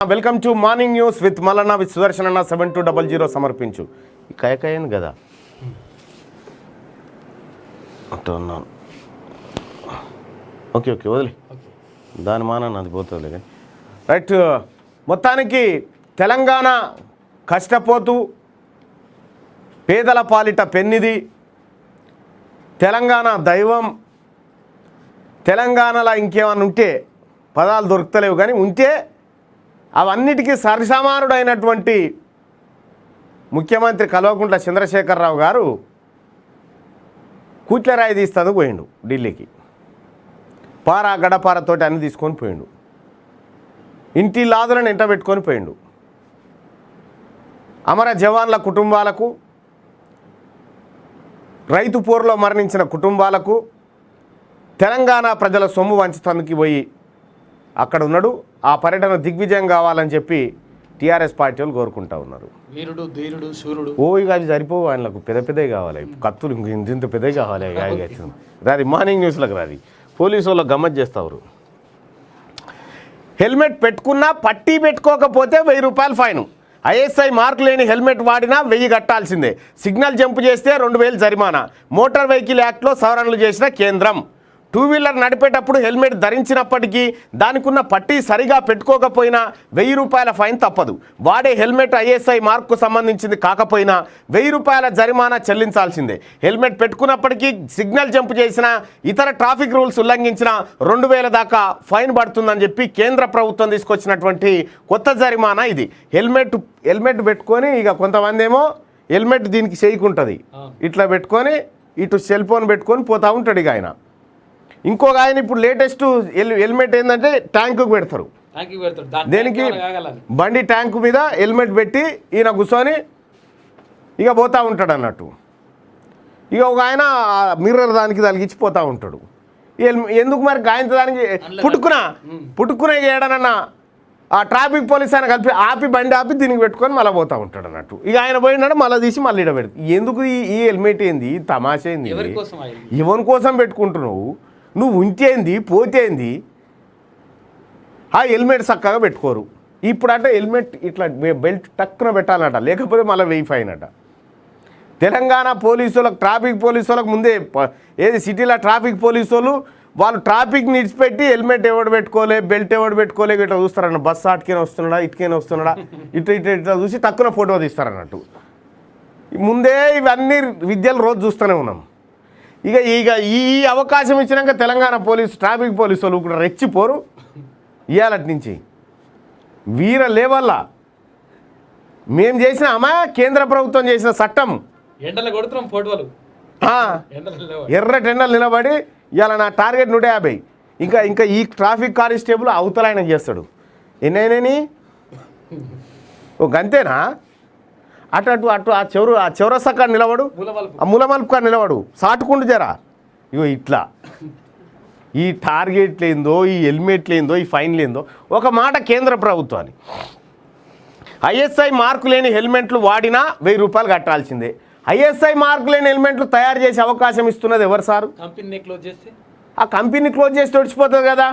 Welcome to morning news with Mallanna with Sudarshan అన్న 7200 సమర్పించు కయకయ్యింది కదా అంటున్నాను. ఓకే ఓకే వదిలే దాని మాన అది పోతుంది కానీ రైట్. మొత్తానికి తెలంగాణ కష్టపోతూ పేదల పాలిట పెన్నిది, తెలంగాణ దైవం, తెలంగాణలో ఇంకేమన్నా ఉంటే పదాలు దొరుకుతలేవు కానీ ఉంటే అవన్నిటికీ సరిసమానుడైనటువంటి ముఖ్యమంత్రి కల్వకుంట్ల చంద్రశేఖరరావు గారు కూట్లరాయి తీస్తాను పోయిండు ఢిల్లీకి. పారా గడపారతోటి అన్ని తీసుకొని పోయిండు. ఇంటి లాదులను ఎంట పెట్టుకొని పోయిండు. అమర జవాన్ల కుటుంబాలకు, రైతు పోరులో మరణించిన కుటుంబాలకు తెలంగాణ ప్రజల సొమ్ము వంచుతందుకు పోయి అక్కడ ఉన్నాడు. ఆ పర్యటన దిగ్విజయం కావాలని చెప్పి టీఆర్ఎస్ పార్టీ వాళ్ళు కోరుకుంటా ఉన్నారు. వీరుడు ధీరుడు శూరుడు ఇక అవి సరిపోవు, ఆయనకు పెద్ద పెద్దవి కావాలి, కత్తులు ఇంత పెద్దవి కావాలి. రాది మార్నింగ్ న్యూస్లకు రాది పోలీసు వాళ్ళు గమ్మత్ చేస్తారు. హెల్మెట్ పెట్టుకున్నా పట్టీ పెట్టుకోకపోతే 1000 రూపాయలు ఫైను. ఐఎస్ఐ మార్కు లేని హెల్మెట్ వాడినా 1000 కట్టాల్సిందే. సిగ్నల్ జంప్ చేస్తే 2000 జరిమానా. మోటార్ వెహికల్ యాక్ట్లో సవరణలు చేసిన కేంద్రం. 2 వీలర్ నడిపేటప్పుడు హెల్మెట్ ధరించినప్పటికీ దానికి ఉన్న పట్టీ సరిగా పెట్టుకోకపోయినా 1000 రూపాయల ఫైన్ తప్పదు. వాడే హెల్మెట్ ఐఎస్ఐ మార్కుకు సంబంధించింది కాకపోయినా 1000 రూపాయల జరిమానా చెల్లించాల్సిందే. హెల్మెట్ పెట్టుకున్నప్పటికీ సిగ్నల్ జంప్ చేసిన, ఇతర ట్రాఫిక్ రూల్స్ ఉల్లంఘించిన 2000 దాకా ఫైన్ పడుతుందని చెప్పి కేంద్ర ప్రభుత్వం తీసుకొచ్చినటువంటి కొత్త జరిమానా ఇది. హెల్మెట్ పెట్టుకొని ఇక కొంతమంది ఏమో హెల్మెట్ దీనికి చేయకుంటుంది, ఇట్లా పెట్టుకొని ఇటు సెల్ ఫోన్ పెట్టుకొని పోతూ ఉంటాడు. ఇక ఆయన ఇంకొక ఆయన ఇప్పుడు లేటెస్ట్ హెల్మెట్ ఏంటంటే ట్యాంకుకు పెడతారు. దేనికి? బండి ట్యాంకు మీద హెల్మెట్ పెట్టి ఈయన కూర్చొని ఇక పోతూ ఉంటాడు అన్నట్టు. ఇక ఒక ఆయన మిర్రర్ దానికి తలిగించి పోతూ ఉంటాడు. ఎందుకు మరి గాయంత దానికి పుట్టుకునే చేయడనన్నా ఆ ట్రాఫిక్ పోలీస్ ఆయన కలిపి ఆపి బండి ఆపి దీనికి పెట్టుకొని మళ్ళీ పోతూ ఉంటాడు అన్నట్టు. ఇక ఆయన పోయినాడు మళ్ళీ తీసి మళ్ళీ ఇడ పెడతాడు. ఎందుకు ఈ హెల్మెట్ ఏంది, తమాష ఏంది, ఎవరి కోసం పెట్టుకుంటున్నావు నువ్వు? ఉంటేంది పోతేంది? ఆ హెల్మెట్ చక్కగా పెట్టుకోరు. ఇప్పుడు అంటే హెల్మెట్ ఇట్లా బెల్ట్ టక్కున పెట్టాలన్నట, లేకపోతే మళ్ళీ 1000 ఫైన్ అట. తెలంగాణ పోలీసులకు, ట్రాఫిక్ పోలీసులకు ముందే ఏది సిటీలో ట్రాఫిక్ పోలీసు వాళ్ళు ట్రాఫిక్ నిడిచిపెట్టి హెల్మెట్ ఎవడు పెట్టుకోలే, బెల్ట్ ఎవడు పెట్టుకోలే ఇట్లా చూస్తారన్న. బస్సు అటుకైనా వస్తున్నాడా, ఇటుకైనా వస్తున్నాడా, ఇట్లా చూసి టక్కున ఫోటో తీస్తారన్నట్టు. ముందే ఇవన్నీ విద్యలు రోజు చూస్తూనే ఉన్నాం. ఇక ఈ అవకాశం ఇచ్చినాక తెలంగాణ పోలీసు, ట్రాఫిక్ పోలీసు వాళ్ళు కూడా రెచ్చిపోరు. ఇవాళటి నుంచి వీర లేవల్లా మేము చేసిన కేంద్ర ప్రభుత్వం చేసిన చట్టం ఎర్ర టెండలు నిలబడి ఇవాళ నా టార్గెట్ 150. ఇంకా ఈ ట్రాఫిక్ కానిస్టేబుల్ అవతల ఆయన చేస్తాడు. ఎన్నైనా ఓ గంతేనా? అటు ఆ చౌరసక్క నిలబడు, ఆ ములమల్పుగా నిలబడు, సాటుకుంటూ జరా. ఇగో ఇట్లా ఈ టార్గెట్ లేందో, ఈ హెల్మెట్ లేందో, ఈ ఫైన్ లేందో. ఒక మాట కేంద్ర ప్రభుత్వాన్ని, ఐఎస్ఐ మార్కు లేని హెల్మెట్లు వాడినా 1000 రూపాయలు కట్టాల్సిందే. ఐఎస్ఐ మార్కు లేని హెల్మెట్లు తయారు చేసే అవకాశం ఇస్తున్నది ఎవరు సారు? ఆ కంపెనీ క్లోజ్ చేసి తడిచిపోతుంది కదా.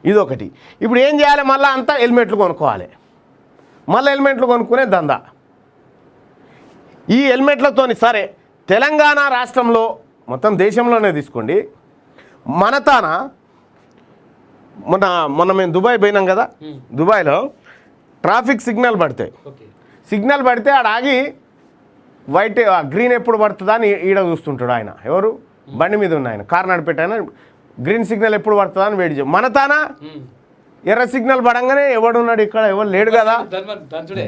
ఇదొకటి. ఇప్పుడు ఏం చేయాలి? మళ్ళీ అంతా హెల్మెట్లు కొనుక్కోవాలి. మళ్ళీ హెల్మెట్లు కొనుక్కునే దందా. ఈ హెల్మెట్లతోని సరే తెలంగాణ రాష్ట్రంలో మొత్తం దేశంలోనే తీసుకోండి, మనతాన మొన్న మేము దుబాయ్ పోయినాం కదా. దుబాయ్లో ట్రాఫిక్ సిగ్నల్ పడితే ఆడ ఆగి వైట్ గ్రీన్ ఎప్పుడు పడుతుందా అని ఈడ చూస్తుంటాడు ఆయన. ఎవరు? బండి మీద ఉన్న ఆయన, కారు నడిపెట్టాయన. గ్రీన్ సిగ్నల్ ఎప్పుడు పడుతుందా అని వెయిట్ చేయ. మనతాన ఎర్ర సిగ్నల్ పడంగానే ఎవడున్నాడు ఇక్కడ, ఎవరు లేడు కదా,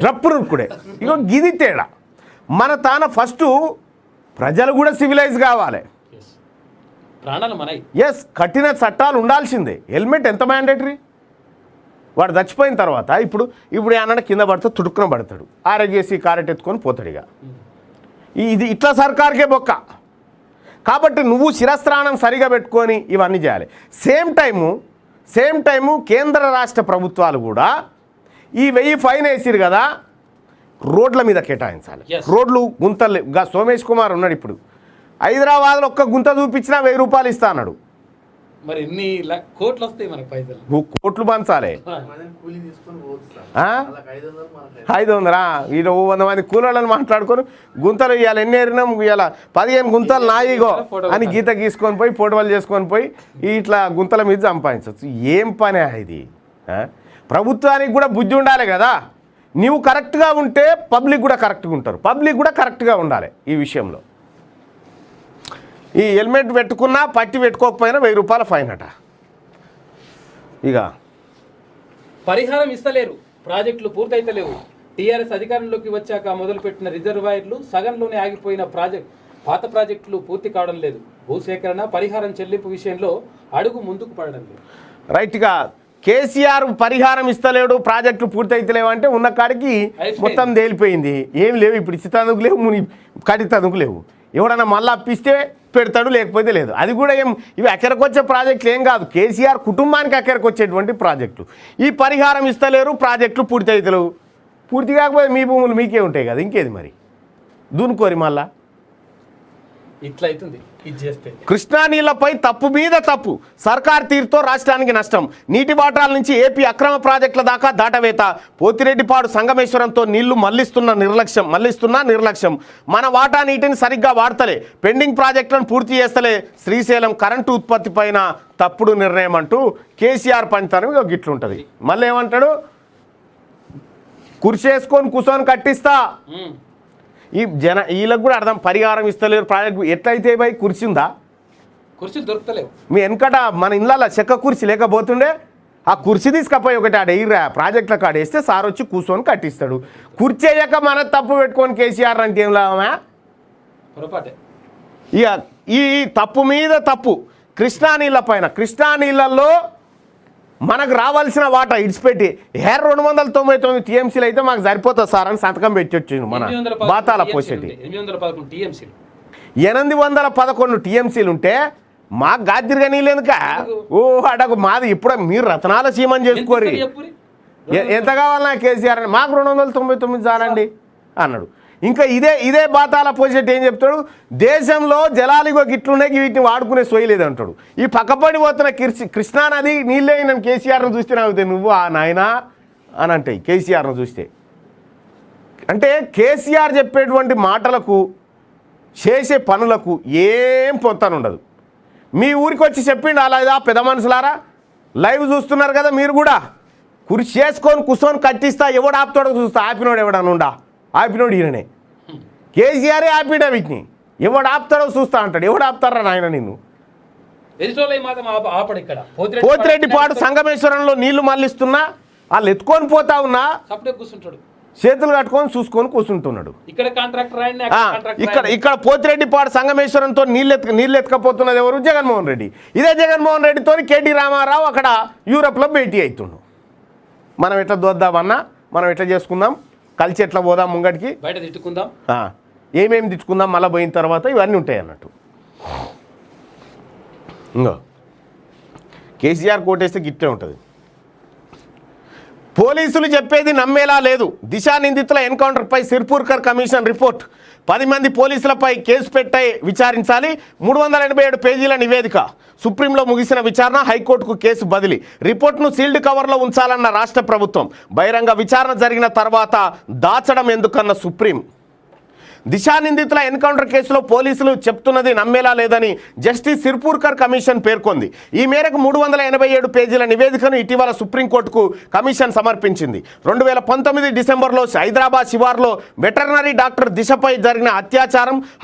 డ్రప్పు రుక్కుడే. ఇగో గిది తేడా. మన తాన ఫస్ట్ ప్రజలు కూడా సివిలైజ్ కావాలి. ఎస్, కఠిన చట్టాలు ఉండాల్సిందే. హెల్మెట్ ఎంత మ్యాండేటరీ? వాడు చచ్చిపోయిన తర్వాత ఇప్పుడు ఏమన్నా కింద పడితే తుడుక్కున పడతాడు, ఆరోగ్యశ్రీ కారెట్ ఎత్తుకొని పోతాడు. ఇక ఇది ఇట్లా సర్కార్కే బొక్క. కాబట్టి నువ్వు శిరస్త్రాణం సరిగా పెట్టుకొని ఇవన్నీ చేయాలి. సేమ్ టైము కేంద్ర రాష్ట్ర ప్రభుత్వాలు కూడా ఈ 1000 ఫైన్ వేసిరు కదా, రోడ్ల మీద కేటాయించాలి. రోడ్లు గుంతలు. సోమేష్ కుమార్ ఉన్నాడు ఇప్పుడు హైదరాబాద్లో, ఒక్క గుంత చూపించినా 1000 రూపాయలు ఇస్తా అన్నాడు. మరి ఎన్ని కోట్లు వస్తాయి మనకు పైసలు? కోట్లు పంచాలి. కూలీ తీసుకొని పోతా ఆ? 500 500 వీళ్ళు 100 మంది కూలోళ్ళని మాట్లాడుకొని గుంతలు ఇవ్వాలి. ఎన్ని ఏరినాం ఇవాళ 15 గుంతలు నాయిగో అని గీత గీసుకొని పోయి ఫోటోలు చేసుకొని పోయి ఇట్లా గుంతల మీద సంపాదించవచ్చు. ఏం పని ఇది? ప్రభుత్వానికి కూడా బుద్ధి ఉండాలి కదా. నీవు కరెక్ట్గా ఉంటే పబ్లిక్ కూడా కరెక్ట్గా ఉంటారు, పబ్లిక్ కూడా కరెక్ట్గా ఉండాలి ఈ విషయంలో. ఈ హెల్మెట్ పెట్టుకున్నా పట్టి పెట్టుకోకపోయినా 1000 రూపాయల ఫైన్ అట. ఇక పరిహారం ఇస్తలేరు, ప్రాజెక్టులు పూర్తయితలేవు. టీఆర్ఎస్ అధికారంలోకి వచ్చాక మొదలుపెట్టిన రిజర్వాయర్లు సగంలోనే ఆగిపోయిన పాత ప్రాజెక్టులు పూర్తి కావడం లేదు. భూసేకరణ, పరిహారం చెల్లింపు విషయంలో అడుగు ముందుకు పడడం లేదు. రైట్గా కేసీఆర్ పరిహారం ఇస్తలేడు, ప్రాజెక్టులు పూర్తయితలేవు అంటే ఉన్న కాడికి మొత్తం తేలిపోయింది. ఏం లేవు, ఇప్పుడు ఇచ్చేతందుకు లేవు, ముని కట్టితందుకు లేవు. ఎవడన్నా మళ్ళీ అప్పిస్తే పెడతాడు, లేకపోతే లేదు. అది కూడా ఇవి అక్కడికొచ్చే ప్రాజెక్టులు ఏం కాదు, కేసీఆర్ కుటుంబానికి అక్కడికొచ్చేటువంటి ప్రాజెక్టు. ఈ పరిహారం ఇస్తలేరు, ప్రాజెక్టులు పూర్తి అవుతలేవు. పూర్తి కాకపోతే మీ భూములు మీకే ఉంటాయి కదా, ఇంకేది మరి దూనుకోరి మళ్ళా ఇట్లా అవుతుంది. ఇది చేస్తే కృష్ణా నీళ్లపై తప్పు మీద తప్పు, సర్కార్ తీరుతో రాష్ట్రానికి నష్టం. నీటి వాటాల నుంచి ఏపీ అక్రమ ప్రాజెక్టుల దాకా దాటవేత. పోతిరెడ్డిపాడు సంగమేశ్వరంతో నీళ్లు మళ్లిస్తున్న నిర్లక్ష్యం. మన వాటా నీటిని సరిగ్గా వాడతలే, పెండింగ్ ప్రాజెక్టులను పూర్తి చేస్తలే. శ్రీశైలం కరెంటు ఉత్పత్తి పైన తప్పుడు నిర్ణయం అంటూ కేసీఆర్ పంచతనం ఇక గిట్లుంటుంది. మళ్ళీ ఏమంటాడు, కుర్చేసుకొని కూర్చొని కట్టిస్తా. ఈ వీళ్ళకి కూడా అర్థం, పరిహారం ఇస్తలేరు, ప్రాజెక్టు ఎట్లయితే పోయి కుర్చీ ఉందా? కుర్చీలు దొరుకుతలేవు. మీ వెనకట మన ఇళ్ళల్లో చెక్క కుర్చీ లేకపోతుండే, ఆ కుర్చీ తీసుకపోయి ఒకటి ఆడ ఎయిరా ప్రాజెక్టుల కాడ వేస్తే సార్ వచ్చి కూర్చొని కట్టిస్తాడు. కుర్చీ అయ్యాక మన తప్పు పెట్టుకొని కేసీఆర్ అంటే ఏం లాభమా? పొరపాటే. ఇక ఈ తప్పు మీద తప్పు. కృష్ణా నీళ్ళ పైన, కృష్ణా నీళ్ళల్లో మనకు రావాల్సిన వాటా ఇడిచిపెట్టి 299 టీఎంసీలు అయితే మాకు సరిపోతుంది సార్ అని సంతకం పెట్టొచ్చిండు మన బాతాల పోసేటి. 811 టీఎంసీలు ఉంటే మాకు గాదిరిగా నీళ్ళెందుక? ఓ అడగు మాది ఇప్పుడు మీరు రతనాల సీమని చేసుకోరి. ఎంత కావాలన్నా కేసీఆర్ అని, మాకు 299 చాలండి అన్నాడు. ఇంకా ఇదే బాతాల పోసేటి ఏం చెప్తాడు, దేశంలో జలాలిగో గిట్లున్నాయి, వీటిని వాడుకునే సోయలేదు అంటాడు. ఈ పక్కపడి పోతున్న కృష్ణానది నీళ్ళే నన్ను కేసీఆర్ను చూస్తే నాకు నువ్వు ఆ నాయనా అని అంటాయి కేసీఆర్ను చూస్తే. అంటే కేసీఆర్ చెప్పేటువంటి మాటలకు చేసే పనులకు ఏం పొంతనుండదు. మీ ఊరికి వచ్చి చెప్పిండు అలా పెద్ద మనుషులారా, లైవ్ చూస్తున్నారు కదా మీరు కూడా, కుర్చీ చేసుకొని కూర్చొని కట్టిస్తా, ఎవడు ఆపుతాడో చూస్తా. ఆపినోడు ఎవడనుండా? ఆపినోడు ఈయననే. కేసీఆరే ఆపిడా వీటిని, ఎవడు ఆపుతాడో చూస్తా అంటాడు. ఎవడు ఆపుతారా నాయన నిన్ను? పోతిరెడ్డిపాడు సంగమేశ్వరంలో నీళ్లు మళ్ళిస్తున్నా, వాళ్ళు ఎత్తుకొని పోతా ఉన్నా కూర్చుంటాడు, చేతులు కట్టుకొని చూసుకొని కూర్చుంటున్నాడు. ఇక్కడ పోతిరెడ్డిపాడు సంగమేశ్వరంతో నీళ్ళు ఎత్తుకపోతున్నది ఎవరు? జగన్మోహన్ రెడ్డి. ఇదే జగన్మోహన్ రెడ్డితో కేటీ రామారావు అక్కడ యూరప్లో భేటీ అవుతుండు. మనం ఎట్లా దోద్దామన్నా, మనం ఎట్లా చేసుకుందాం, కలిసి ఎట్లా పోదాం, ముంగడికి బయట తిట్టుకుందాం, ఏమేమి తిట్టుకుందాం, మళ్ళీ పోయిన తర్వాత ఇవన్నీ ఉంటాయి అన్నట్టు. ఇంకో కేసీఆర్ కోటేస్తే గిట్టే ఉంటుంది. పోలీసులు చెప్పేది నమ్మేలా లేదు. దిశా నిందితుల ఎన్కౌంటర్పై సిర్పూర్కర్ కమిషన్ రిపోర్ట్. 10 మంది పోలీసులపై కేసు పెట్టై విచారించాలి. 387 పేజీల నివేదిక. సుప్రీంలో ముగిసిన విచారణ, హైకోర్టుకు కేసు బదిలీ. రిపోర్ట్ను సీల్డ్ కవర్లో ఉంచాలన్న రాష్ట్ర ప్రభుత్వం. బహిరంగ విచారణ జరిగిన తర్వాత దాచడం ఎందుకన్న సుప్రీం. దిశా నిందితుల ఎన్కౌంటర్ కేసులో పోలీసులు చెప్తున్నది నమ్మేలా లేదని జస్టిస్ సిర్పూర్కర్ కమిషన్ పేర్కొంది. ఈ మేరకు 387 పేజీల నివేదికను ఇటీవల సుప్రీంకోర్టుకు కమిషన్ సమర్పించింది. 2019 డిసెంబర్లో హైదరాబాద్ శివార్లో వెటర్నరీ డాక్టర్ దిశపై జరిగిన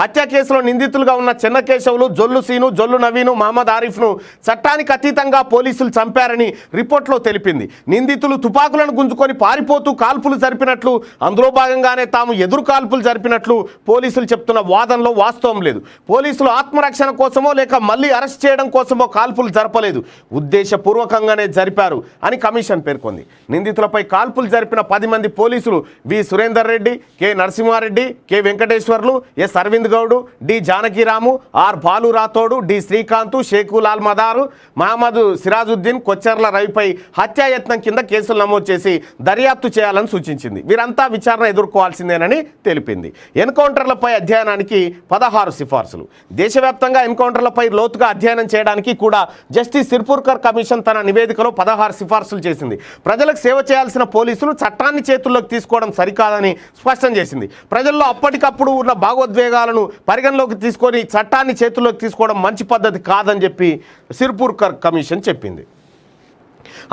హత్య కేసులో నిందితులుగా ఉన్న చెన్నకేశవులు, జొల్లు సీను, జొల్లు నవీను, మహమ్మద్ ఆరిఫ్ను చట్టానికి అతీతంగా పోలీసులు చంపారని రిపోర్ట్లో తెలిపింది. నిందితులు తుపాకులను గుంజుకొని పారిపోతూ కాల్పులు జరిపినట్లు, అందులో భాగంగానే తాము ఎదురు కాల్పులు జరిపినట్లు పోలీసులు చెప్తున్న వాదనలో వాస్తవం లేదు. పోలీసులు ఆత్మరక్షణ కోసమో లేక మళ్ళీ అరెస్ట్ చేయడం కోసమో కాల్పులు జరపలేదు, ఉద్దేశపూర్వకంగానే జరిపారు అని కమిషన్ పేర్కొంది. నిందితులపై కాల్పులు జరిపిన 10 మంది పోలీసులు V Surender Reddy, K Narasimhareddy, K Venkateswarlu, S Aravind Goud, D Janakiram, R Balu Rathod, D Srikanth, Shekulal Madar, Mohammed Sirajuddin, Kocherla రవిపై హత్యాయత్నం కింద కేసులు నమోదు చేసి దర్యాప్తు చేయాలని సూచించింది. వీరంతా విచారణ ఎదుర్కోవాల్సిందేనని తెలిపింది. ఎన్కౌంటర్లపై అధ్యయనానికి 16 సిఫార్సులు. దేశవ్యాప్తంగా ఎన్కౌంటర్లపై లోతుగా అధ్యయనం చేయడానికి కూడా జస్టిస్ సిర్పూర్కర్ కమిషన్ తన నివేదికలో 16 సిఫార్సులు చేసింది. ప్రజలకు సేవ చేయాల్సిన పోలీసులు చట్టాన్ని చేతుల్లోకి తీసుకోవడం సరికాదని స్పష్టం చేసింది. ప్రజల్లో అప్పటికప్పుడు ఉన్న భావోద్వేగాలను పరిగణలోకి తీసుకొని చట్టాన్ని చేతుల్లోకి తీసుకోవడం మంచి పద్ధతి కాదని చెప్పి సిర్పూర్కర్ కమిషన్ చెప్పింది.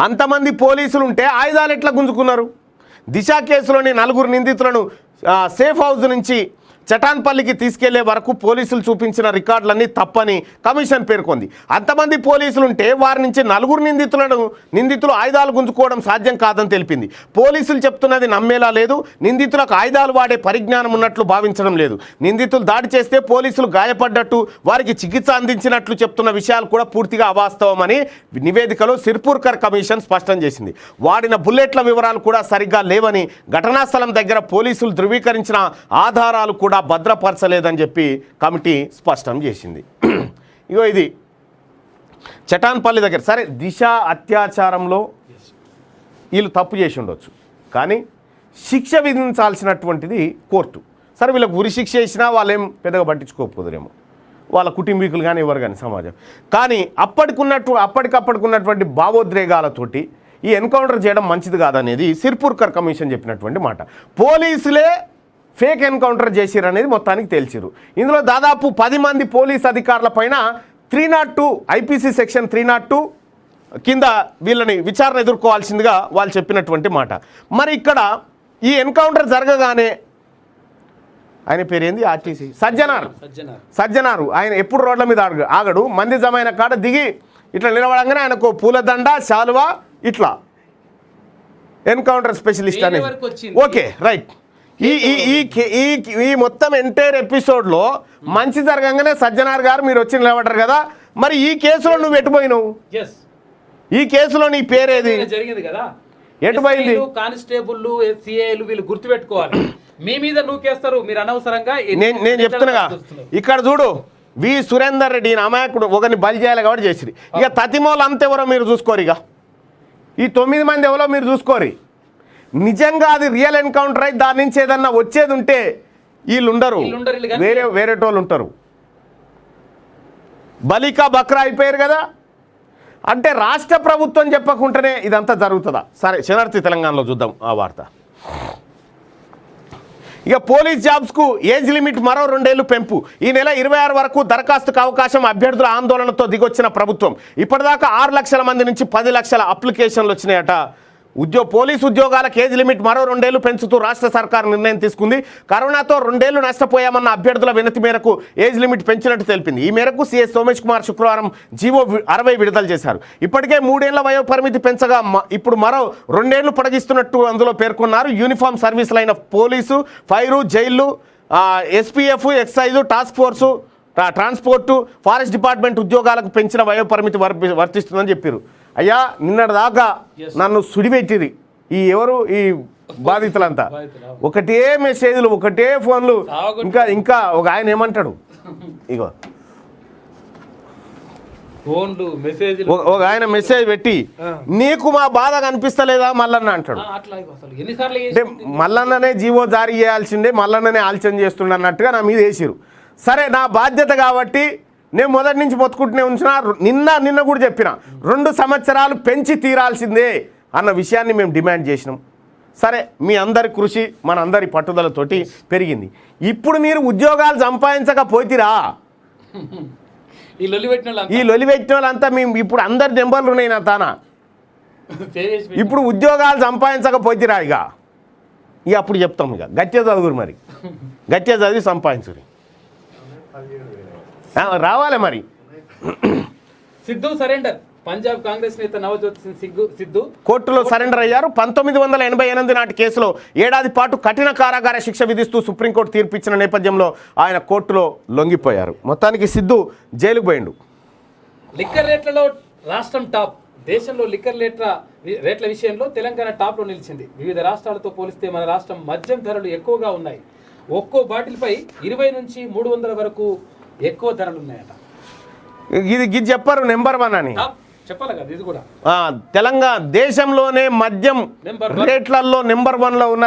అంతమంది పోలీసులు ఉంటే ఆయుధాలు ఎట్లా గుంజుకున్నారు? దిశ కేసులోని 4 నిందితులను సేఫ్ హౌస్ నుంచి చటాన్పల్లికి తీసుకెళ్లే వరకు పోలీసులు చూపించిన రికార్డులన్నీ తప్పని కమిషన్ పేర్కొంది. అంతమంది పోలీసులు ఉంటే వారి నుంచి 4 నిందితులు ఆయుధాలు గుంజుకోవడం సాధ్యం కాదని తెలిపింది. పోలీసులు చెప్తున్నది నమ్మేలా లేదు. నిందితులకు ఆయుధాలు వాడే పరిజ్ఞానం ఉన్నట్లు భావించడం లేదు. నిందితులు దాడి చేస్తే పోలీసులు గాయపడ్డట్టు వారికి చికిత్స అందించినట్లు చెప్తున్న విషయాలు కూడా పూర్తిగా అవాస్తవమని నివేదికలో సిర్పూర్కర్ కమిషన్ స్పష్టం చేసింది. వాడిన బుల్లెట్ల వివరాలు కూడా సరిగ్గా లేవని, ఘటనా స్థలం దగ్గర పోలీసులు ధృవీకరించిన ఆధారాలు కూడా భద్రపరచలేదని చెప్పి కమిటీ స్పష్టం చేసింది. ఇగో ఇది చటాన్పల్లి దగ్గర. సరే, దిశ అత్యాచారంలో వీళ్ళు తప్పు చేసి ఉండొచ్చు, కానీ శిక్ష విధించాల్సినటువంటిది కోర్టు. సరే, వీళ్ళకి ఉరి శిక్ష ఇచ్చినా వాళ్ళేం పెద్దగా పట్టించుకోకపోదురేమో, వాళ్ళ కుటుంబీకులు కానీ ఎవరు కానీ సమాజం. కానీ అప్పటికప్పటికున్నటువంటి భావోద్రేగాలతోటి ఈ ఎన్కౌంటర్ చేయడం మంచిది కాదనేది సిర్పూర్కర్ కమిషన్ చెప్పినటువంటి మాట. పోలీసులే ఫేక్ ఎన్కౌంటర్ చేసిరు అనేది మొత్తానికి తేల్చిరు. ఇందులో దాదాపు 10 మంది పోలీస్ అధికారుల పైన 302 ఐపీసీ సెక్షన్ 302 కింద వీళ్ళని విచారణ ఎదుర్కోవాల్సిందిగా వాళ్ళు చెప్పినటువంటి మాట. మరి ఇక్కడ ఈ ఎన్కౌంటర్ జరగగానే ఆయన పేరేంది, ఆర్టీసీ సజ్జనారు ఆయన ఎప్పుడు రోడ్ల మీద ఆగడు. మంది జమైన కాడ దిగి ఇట్లా నిలబడంగానే ఆయనకు పూలదండ, శాలువా, ఇట్లా ఎన్కౌంటర్ స్పెషలిస్ట్ అనేది. Okay, right. ఈ మొత్తం ఎంటైర్ ఎపిసోడ్లో మంచి జరగంగానే సజ్జనార్ గారు మీరు వచ్చి నిలబడ్డారు కదా, మరి ఈ కేసులో నువ్వు ఎటుపోయినావు? ఈ కేసులో నీ పేరేది? జరిగింది కదా, ఎటుపోయింది? కానిస్టేబుల్, సిఐలు వీళ్ళు గుర్తుపెట్టుకోవాలి. మీ మీద నూకేస్తారు మీరు అనవసరంగా. నేను చెప్తున్నాగా, ఇక్కడ చూడు, వి సురేందర్ రెడ్డి అమాయకుడు ఒకరిని బలి చేయాలి కాబట్టి చేసిరి. ఇక తతిమోలు అంతెవరో మీరు చూసుకోరు. ఇక ఈ 9 మంది ఎవరో మీరు చూసుకోరు. నిజంగా అది రియల్ ఎన్కౌంటర్ అయితే దాని నుంచి ఏదన్నా వచ్చేది ఉంటే వీళ్ళు ఉండరు, వేరే వాళ్ళు ఉంటారు. బలికా బక్రా అయిపోయారు కదా. అంటే రాష్ట్ర ప్రభుత్వం చెప్పకుండానే ఇదంతా జరుగుతుందా? సరే, శనార్థి తెలంగాణలో చూద్దాం ఆ వార్త. ఇక పోలీస్ జాబ్స్కు ఏజ్ లిమిట్ మరో 2 ఏళ్లు పెంపు. ఈ నెల 26 వరకు దరఖాస్తుకు అవకాశం. అభ్యర్థుల ఆందోళనతో దిగొచ్చిన ప్రభుత్వం ఇప్పటిదాకా 6 లక్షల మంది నుంచి 10 లక్షల అప్లికేషన్లు వచ్చినాయట. పోలీసు ఉద్యోగాలకు ఏజ్ లిమిట్ మరో 2 ఏళ్లు పెంచుతూ రాష్ట్ర సర్కారు నిర్ణయం తీసుకుంది. కరోనాతో 2 ఏళ్లు నష్టపోయామన్న అభ్యర్థుల వినతి మేరకు ఏజ్ లిమిట్ పెంచినట్టు తెలిపింది. ఈ మేరకు సీఎస్ సోమేష్ కుమార్ శుక్రవారం జీవో 60 విడుదల చేశారు. ఇప్పటికే 3 ఏళ్ల వయో పరిమితి పెంచగా ఇప్పుడు మరో 2 ఏళ్లు పొడిగిస్తున్నట్టు అందులో పేర్కొన్నారు. యూనిఫామ్ సర్వీసులైన పోలీసు, ఫైరు, జైళ్లు, SPF, excise, task force, transport, forest department ఉద్యోగాలకు పెంచిన వయో పరిమితి వర్తిస్తుందని చెప్పారు. అయ్యా, నిన్నటిదాకా నన్ను సుడిపెట్టిరి ఈ బాధితులంతా. ఒకటే మెసేజ్లు, ఒకటే ఫోన్లు. ఇంకా ఒక ఆయన ఏమంటాడు, ఇగో ఒక ఆయన మెసేజ్ పెట్టి, నీకు మా బాధ కనిపిస్తలేదా మల్లన్న అంటాడు. అంటే మల్లన్ననే జీవో జారీ చేయాల్సిందే, మల్లన్ననే ఆలోచన చేస్తుండ అన్నట్టుగా నా మీద వేసిరు. సరే, నా బాధ్యత కాబట్టి నేను మొదటి నుంచి మొత్తుకుంటూనే ఉంచిన. నిన్న కూడా చెప్పిన 2 సంవత్సరాలు పెంచి తీరాల్సిందే అన్న విషయాన్ని మేము డిమాండ్ చేసినాం. సరే, మీ అందరి కృషి మన అందరి పట్టుదలతోటి పెరిగింది. ఇప్పుడు మీరు ఉద్యోగాలు సంపాదించకపోతిరా? ఈ లొలి పెట్టిన వాళ్ళంతా మేము ఇప్పుడు అందరి నెంబర్లు ఉన్నాయి నా తానా. ఇప్పుడు ఉద్యోగాలు సంపాదించకపోతిరా? ఇక అప్పుడు చెప్తాం. ఇక గట్టిగా చదువురు, మరి గట్టిగా చదివి సంపాదించురు రావాలి. మరి సిద్ధు సరెండర్. పంజాబ్ కాంగ్రెస్ నేత నవజోత్ సింగ్ సిద్ధు కోర్టులో సరెండర్ అయ్యారు. 1988 నాటి కేసులో 1 ఏడాది పాటు కఠిన కారాగార శిక్ష విధిస్తూ సుప్రీంకోర్టు తీర్పు ఇచ్చిన నేపథ్యంలో ఆయన కోర్టులో లొంగిపోయారు. మొత్తానికి సిద్ధు జైలుకు పోయిండు. లిక్కర్ రేట్లలో రాష్ట్రం టాప్. దేశంలో లిక్కర్ రేట్ల విషయంలో తెలంగాణ టాప్లో నిలిచింది. వివిధ రాష్ట్రాలతో పోలిస్తే మన రాష్ట్రం మద్యం ధరలు ఎక్కువగా ఉన్నాయి. ఒక్కో బాటిల్పై 20 నుంచి 300 వరకు ఎక్కువ ధరలు ఉన్నాయట. ఇది చెప్పారు నెంబర్ 1 అని చెప్పాలి కదా. ఇది కూడా తెలంగాణ దేశంలోనే మద్యం రేట్లలో నెంబర్ 1లో ఉన్న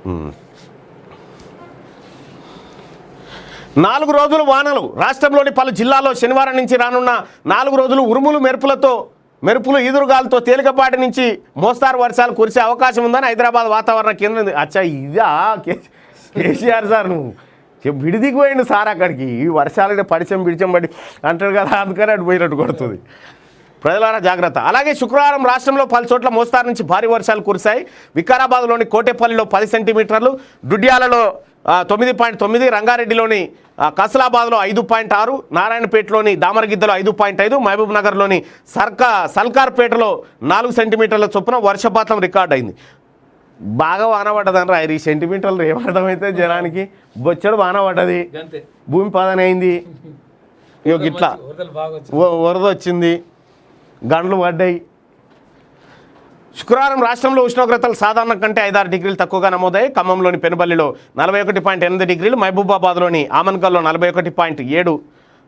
4 రోజులు వానలు రాష్ట్రంలోని పలు జిల్లాల్లో శనివారం నుంచి రానున్న 4 రోజులు ఉరుములు మెరుపులు ఈదురుగాలతో తేలికపాటి నుంచి మోస్తారు వర్షాలు కురిసే అవకాశం ఉందని హైదరాబాద్ వాతావరణ కేంద్రం. అచ్చా ఇదా కేసీఆర్ సార్ నువ్వు విడిదికి పోయిండు సార్ అక్కడికి. ఈ వర్షాలు పిడిచం పడి అంటాడు కదా, అందుకని అటు పోయినట్టు కొడుతుంది. ప్రజలారా జాగ్రత్త. అలాగే శుక్రవారం రాష్ట్రంలో పలు చోట్ల మోస్తారు నుంచి భారీ వర్షాలు కురిశాయి. వికారాబాద్లోని కోటేపల్లిలో 10 సెంటీమీటర్లు, దుడ్యాలలో 9.9, రంగారెడ్డిలోని కసలాబాద్లో 5.6, నారాయణపేటలోని దామరగిద్దలో 5.5, మహబూబ్ నగర్లోని సల్కార్పేటలో 4 సెంటీమీటర్ల చొప్పున వర్షపాతం రికార్డ్ అయింది. బాగా వాన పడ్డదని 5 సెంటీమీటర్లు ఏమర్థమైతే జనానికి బొచ్చడు వాన పడ్డది, భూమి పాదన అయింది, ఇట్లా వరద వచ్చింది, గండ్లు పడ్డాయి. శుక్రవారం రాష్ట్రంలో ఉష్ణోగ్రతలు సాధారణ కంటే 5-6 డిగ్రీలు తక్కువగా నమోదాయి. ఖమ్మంలోని పెనుబల్లిలో 41.8 డిగ్రీలు, మహబూబాబాద్లోని ఆమన్గల్లో 41.7,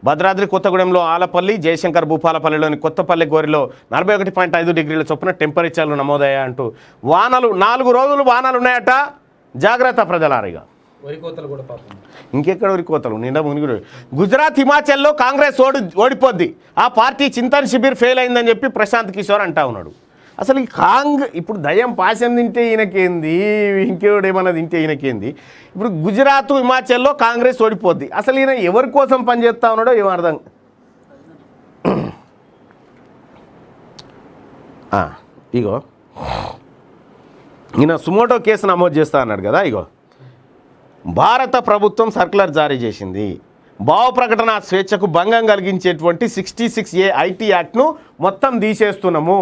భద్రాద్రి కొత్తగూడెంలో ఆలపల్లి, జయశంకర్ భూపాలపల్లిలోని కొత్తపల్లి గోరిలో 41.5 డిగ్రీల చొప్పున టెంపరేచర్లు నమోదయ్యాయి అంటూ 4 రోజులు వానలు ఉన్నాయట. జాగ్రత్త ప్రజలారిగా. ఇంకెక్కడ వరికోతలు నిండా మునిగి. గుజరాత్ హిమాచల్లో కాంగ్రెస్ ఓడిపోద్ది, ఆ పార్టీ చింతన్ శిబిర్ ఫెయిల్ అయిందని చెప్పి ప్రశాంత్ కిషోర్ అంటా ఉన్నాడు. అసలు ఈ ఇప్పుడు దయ్యం పాశం తింటే ఈయనకేంది, ఇంకేడు ఏమన్నా తింటే ఈయనకేంది? ఇప్పుడు గుజరాత్ హిమాచల్లో కాంగ్రెస్ ఓడిపోద్ది, అసలు ఈయన ఎవరి కోసం పనిచేస్తా ఉన్నాడో ఏం అర్థం. ఇగో ఈయన సుమోటో కేసు నమోదు చేస్తా అన్నాడు కదా. ఇగో భారత ప్రభుత్వం సర్క్యులర్ జారీ చేసింది. భావ ప్రకటన స్వేచ్ఛకు భంగం కలిగించేటువంటి 66A ఐటీ యాక్ట్ను మొత్తం తీసేస్తున్నాము,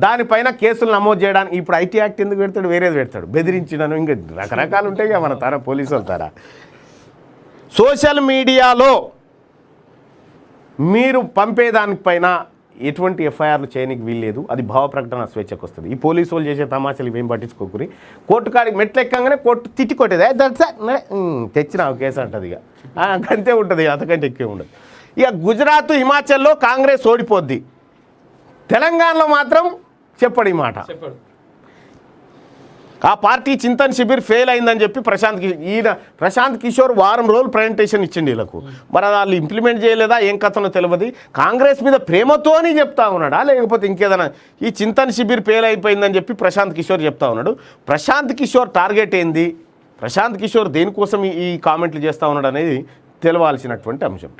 దానిపైన కేసులు నమోదు చేయడానికి. ఇప్పుడు ఐటీ యాక్ట్ ఎందుకు పెడతాడు, వేరేది పెడతాడు, బెదిరించడం, ఇంకా రకరకాలు ఉంటాయి కదా మన తారా పోలీసుల తారా. సోషల్ మీడియాలో మీరు పంపేదానిపైన ఎటువంటి ఎఫ్ఐఆర్లు చేయడానికి వీల్లేదు, అది భావ ప్రకటన స్వేచ్ఛకు వస్తుంది. ఈ పోలీసు వాళ్ళు చేసే తమాషాలు ఇవేం పట్టించుకోకూరి. కోర్టు కాడికి మెట్లు ఎక్కగానే కోర్టు తిట్టి కొట్టేది, తెచ్చినావు కేసు అంటది. ఇక అంతే ఉంటుంది, అంతకంటే ఎక్కువ ఉండదు. ఇక గుజరాత్ హిమాచల్లో కాంగ్రెస్ ఓడిపోద్ది, తెలంగాణలో మాత్రం చెప్పడు ఈ మాట. ఆ పార్టీ చింతన్ శిబిర్ ఫెయిల్ అయిందని చెప్పి ప్రశాంత్ కిషోర్ వారం రోజులు ప్రజెంటేషన్ ఇచ్చిండి వీళ్ళకు. మరి వాళ్ళు ఇంప్లిమెంట్ చేయలేదా ఏం కథనో తెలియదు. కాంగ్రెస్ మీద ప్రేమతోని చెప్తా ఉన్నాడా లేకపోతే ఇంకేదైనా? ఈ చింతన్ శిబిర్ ఫెయిల్ అయిపోయిందని చెప్పి ప్రశాంత్ కిషోర్ చెప్తా ఉన్నాడు. ప్రశాంత్ కిషోర్ టార్గెట్ ఏంది, ప్రశాంత్ కిషోర్ దేనికోసం ఈ కామెంట్లు చేస్తూ ఉన్నాడు అనేది తెలవాల్సినటువంటి అంశం.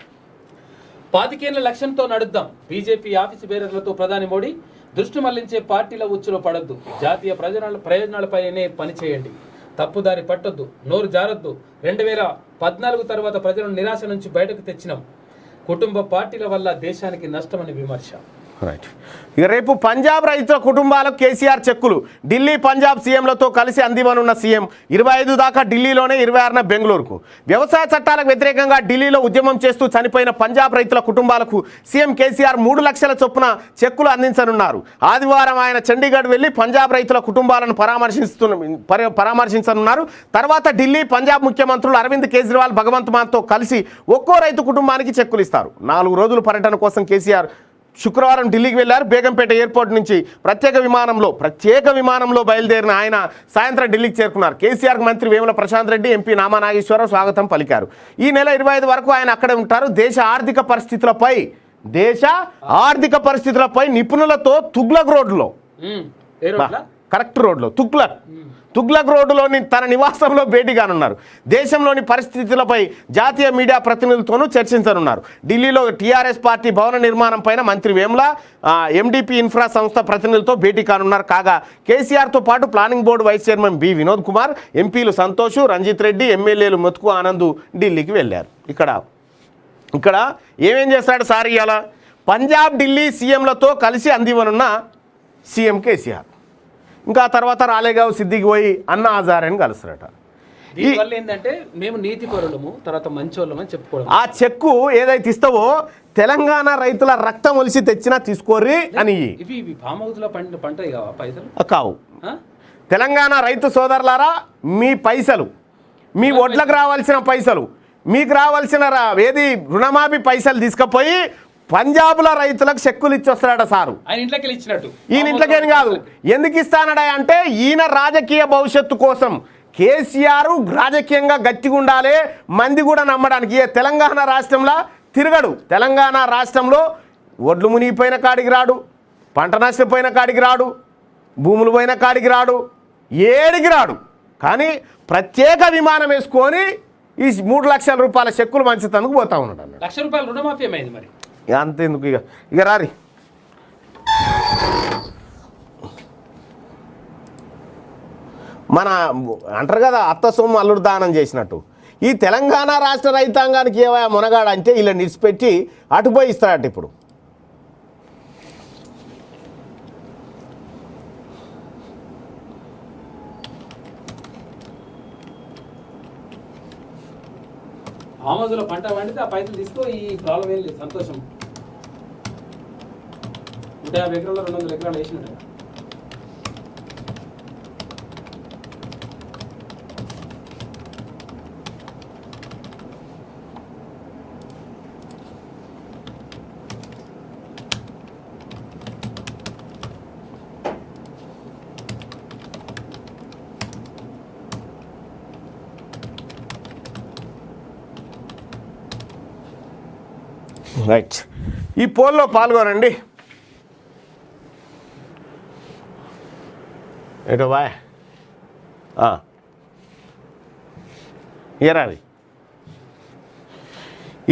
25 ఏళ్ల లక్ష్యంతో నడుద్దాం, బీజేపీ ఆఫీసు బేరర్లతో ప్రధాని మోడీ. దృష్టి మళ్లించే పార్టీల ఉచ్చులో పడొద్దు, జాతీయ ప్రయోజనాలపైనే పనిచేయండి, తప్పుదారి పట్టొద్దు, నోరు జారొద్దు. 2014 తర్వాత ప్రజలను నిరాశ నుంచి బయటకు తెచ్చినాం, కుటుంబ పార్టీల వల్ల దేశానికి నష్టమని విమర్శ. రైట్. ఇక రేపు పంజాబ్ రైతుల కుటుంబాలకు కేసీఆర్ చెక్కులు. ఢిల్లీ పంజాబ్ సీఎంలతో కలిసి అందివనున్న సీఎం 25 దాకా ఢిల్లీలోనే, 26న బెంగళూరుకు. వ్యవసాయ చట్టాలకు వ్యతిరేకంగా ఢిల్లీలో ఉద్యమం చేస్తూ చనిపోయిన పంజాబ్ రైతుల కుటుంబాలకు సీఎం కేసీఆర్ 3 లక్షల చొప్పున చెక్కులు అందించనున్నారు. ఆదివారం ఆయన చండీగఢ్ వెళ్లి పంజాబ్ రైతుల కుటుంబాలను పరామర్శించనున్నారు. తర్వాత ఢిల్లీ పంజాబ్ ముఖ్యమంత్రులు అరవింద్ కేజ్రీవాల్, భగవంత్ మాన్తో కలిసి ఒక్కో రైతు కుటుంబానికి చెక్కులు ఇస్తారు. 4 రోజుల పర్యటన కోసం కేసీఆర్ శుక్రవారం ఢిల్లీకి వెళ్లారు. బేగంపేట ఎయిర్పోర్ట్ నుంచి ప్రత్యేక విమానంలో బయలుదేరిన ఆయన సాయంత్రం ఢిల్లీకి చేరుకున్నారు. కేసీఆర్కి మంత్రి వేముల ప్రశాంత్ రెడ్డి, ఎంపీ నామా నాగేశ్వరరావు స్వాగతం పలికారు. ఈ నెల 25 వరకు ఆయన అక్కడే ఉంటారు. దేశ ఆర్థిక పరిస్థితులపై నిపుణులతో తుగ్లక్ రోడ్లో, కరెక్ట్ రోడ్లో తుగ్లక్ రోడ్డులోని తన నివాసంలో భేటీ కానున్నారు. దేశంలోని పరిస్థితులపై జాతీయ మీడియా ప్రతినిధులతోనూ చర్చించనున్నారు. ఢిల్లీలో టీఆర్ఎస్ పార్టీ భవన నిర్మాణం పైన మంత్రి వేముల, ఎండిపి ఇన్ఫ్రా సంస్థ ప్రతినిధులతో భేటీ కానున్నారు. కాగా కేసీఆర్తో పాటు planning board vice chairman B Vinod Kumar, ఎంపీలు సంతోష్, రంజిత్ రెడ్డి, ఎమ్మెల్యేలు మతుకు ఆనంద్ ఢిల్లీకి వెళ్ళారు. ఇక్కడ ఏమేం చేస్తాడు సార్ ఇవాళ? పంజాబ్ ఢిల్లీ సీఎంలతో కలిసి అందివనున్న సీఎం కేసీఆర్. ఇంకా తర్వాత రాలేగావ్ సిద్దికి పోయి అన్నా హజారేని కలుస్తారట. దీనివల్ల ఏంటంటే మేము నీతి పరులము, తర్వాత మంచోళ్ళం అని చెప్పుకోవడం. ఆ చెక్కు ఏదైతే ఇస్తావో తెలంగాణ రైతుల రక్తం ఒలిసి తెచ్చినా తీసుకోర్రి అని. ఇవి ఫామ్ హౌస్ లో పంటవి కావా పైసలు? కావు. తెలంగాణ రైతు సోదరులారా, మీ పైసలు, మీ ఒడ్లకు రావాల్సిన పైసలు, మీకు రావాల్సిన రుణమాఫీ పైసలు తీసుకుపోయి పంజాబ్లో రైతులకు చెక్కులు ఇచ్చి వస్తాడట సారు. ఈయన ఇంట్లోకేం కాదు. ఎందుకు ఇస్తానడా అంటే ఈయన రాజకీయ భవిష్యత్తు కోసం కేసీఆర్ రాజకీయంగా గట్టిగా ఉండాలి, మంది కూడా నమ్మడానికి. తెలంగాణ రాష్ట్రంలో తిరగడు. తెలంగాణ రాష్ట్రంలో ఒడ్లు మునిగిపోయిన కాడికి రాడు, పంట నష్టపోయిన కాడికి రాడు, భూములు పోయిన కాడికి రాడు, ఏడికి రాడు. కానీ ప్రత్యేక విమానం వేసుకొని ఈ 3 లక్షల రూపాయల చెక్కులు మంచితందుకు పోతా ఉన్నాడు అన్నాడు. ₹1,00,000 రుణమాఫీ ఏమైంది మరి? అంతెందుకు ఇక రారి. మన అంటారు కదా అత్త సొమ్ము అల్లుడు దానం చేసినట్టు ఈ తెలంగాణ రాష్ట్ర రైతాంగానికి ఏవా మునగాడు అంటే ఇలా నిడిచిపెట్టి అటుపోయి ఇస్తాడట. ఇప్పుడు ఆమోదులో పంట పండితే ఆ పైసలు తీసుకో, ఈ ప్రాబ్లం ఏం లేదు, సంతోషం. 150 ఎకరాలు 200 ఎకరాలు వేసినట్టు. రైట్, ఈ పోల్లో పాల్గొనండి. ఏటో బాయ్ ఏరాది.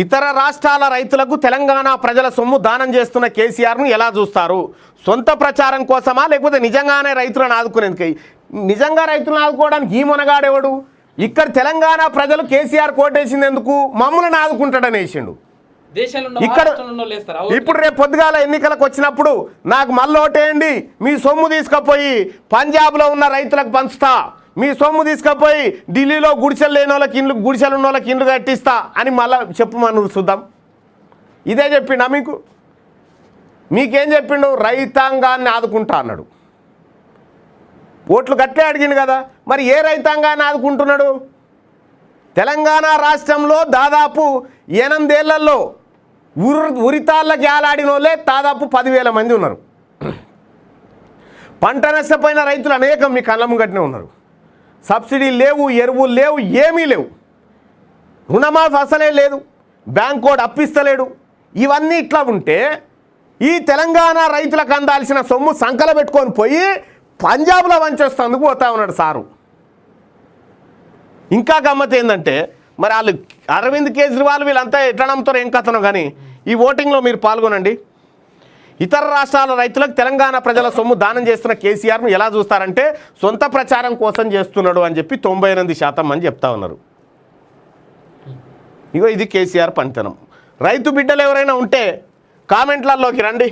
ఇతర రాష్ట్రాల రైతులకు తెలంగాణ ప్రజల సొమ్ము దానం చేస్తున్న కేసీఆర్ను ఎలా చూస్తారు? సొంత ప్రచారం కోసమా లేకపోతే నిజంగానే రైతులను ఆదుకునేందుకు? నిజంగా రైతులను ఆదుకోవడానికి ఈ మునగాడేవాడు? ఇక్కడ తెలంగాణ ప్రజలు కేసీఆర్ కోటేసింది ఎందుకు? మమ్మల్ని ఆదుకుంటాడని వేసిండు. ఇక్కడ ఇప్పుడు రేపు పొద్దుగాల ఎన్నికలకు వచ్చినప్పుడు నాకు మళ్ళీ ఓటేయండి, మీ సొమ్ము తీసుకుపోయి పంజాబ్లో ఉన్న రైతులకు పంచుతా, మీ సొమ్ము తీసుకుపోయి ఢిల్లీలో గుడిసెలు లేని వాళ్ళకి ఇండ్లు, గుడిసెలు ఉన్న వాళ్ళకి ఇండ్లు కట్టిస్తా అని మళ్ళీ చెప్పమను చూద్దాం. ఇదే చెప్పిండా మీకు? మీకేం చెప్పిండు? రైతాంగాన్ని ఆదుకుంటా అన్నాడు. ఓట్లు గట్లే అడిగిండు కదా, మరి ఏ రైతాంగాన్ని ఆదుకుంటున్నాడు? తెలంగాణ రాష్ట్రంలో దాదాపు 8 ఏళ్లలో ఉరితాళ్ళకి ఏలాడిన వాళ్ళే దాదాపు 10,000 మంది ఉన్నారు. పంట నష్టపోయిన రైతులు అనేకం మీ కళ్ళ ముంగట్నే ఉన్నారు. సబ్సిడీ లేవు, ఎరువులు లేవు, ఏమీ లేవు, రుణమాఫీ అసలే లేదు, బ్యాంక్ కోడ్ అప్పిస్తలేడు. ఇవన్నీ ఇట్లా ఉంటే ఈ తెలంగాణ రైతులకు అందాల్సిన సొమ్ము సంకల పెట్టుకొని పోయి పంజాబ్లో వంచేస్తేందుకు పోతా ఉన్నాడు సారు. ఇంకా గమ్మత్ ఏంటంటే మరి వాళ్ళు అరవింద్ కేజ్రీవాల్ వీళ్ళంతా ఎట్లా నమ్ముతారో ఏం కథనో కానీ ఈ ఓటింగ్లో మీరు పాల్గొనండి. ఇతర రాష్ట్రాల రైతులకు తెలంగాణ ప్రజల సొమ్ము దానం చేస్తున్న కేసీఆర్ను ఎలా చూస్తారంటే సొంత ప్రచారం కోసం చేస్తున్నాడు అని చెప్పి 98% అని చెప్తా ఉన్నారు. ఇగో ఇది కేసీఆర్ పనితనం. రైతు బిడ్డలు ఎవరైనా ఉంటే కామెంట్లలోకి రండి.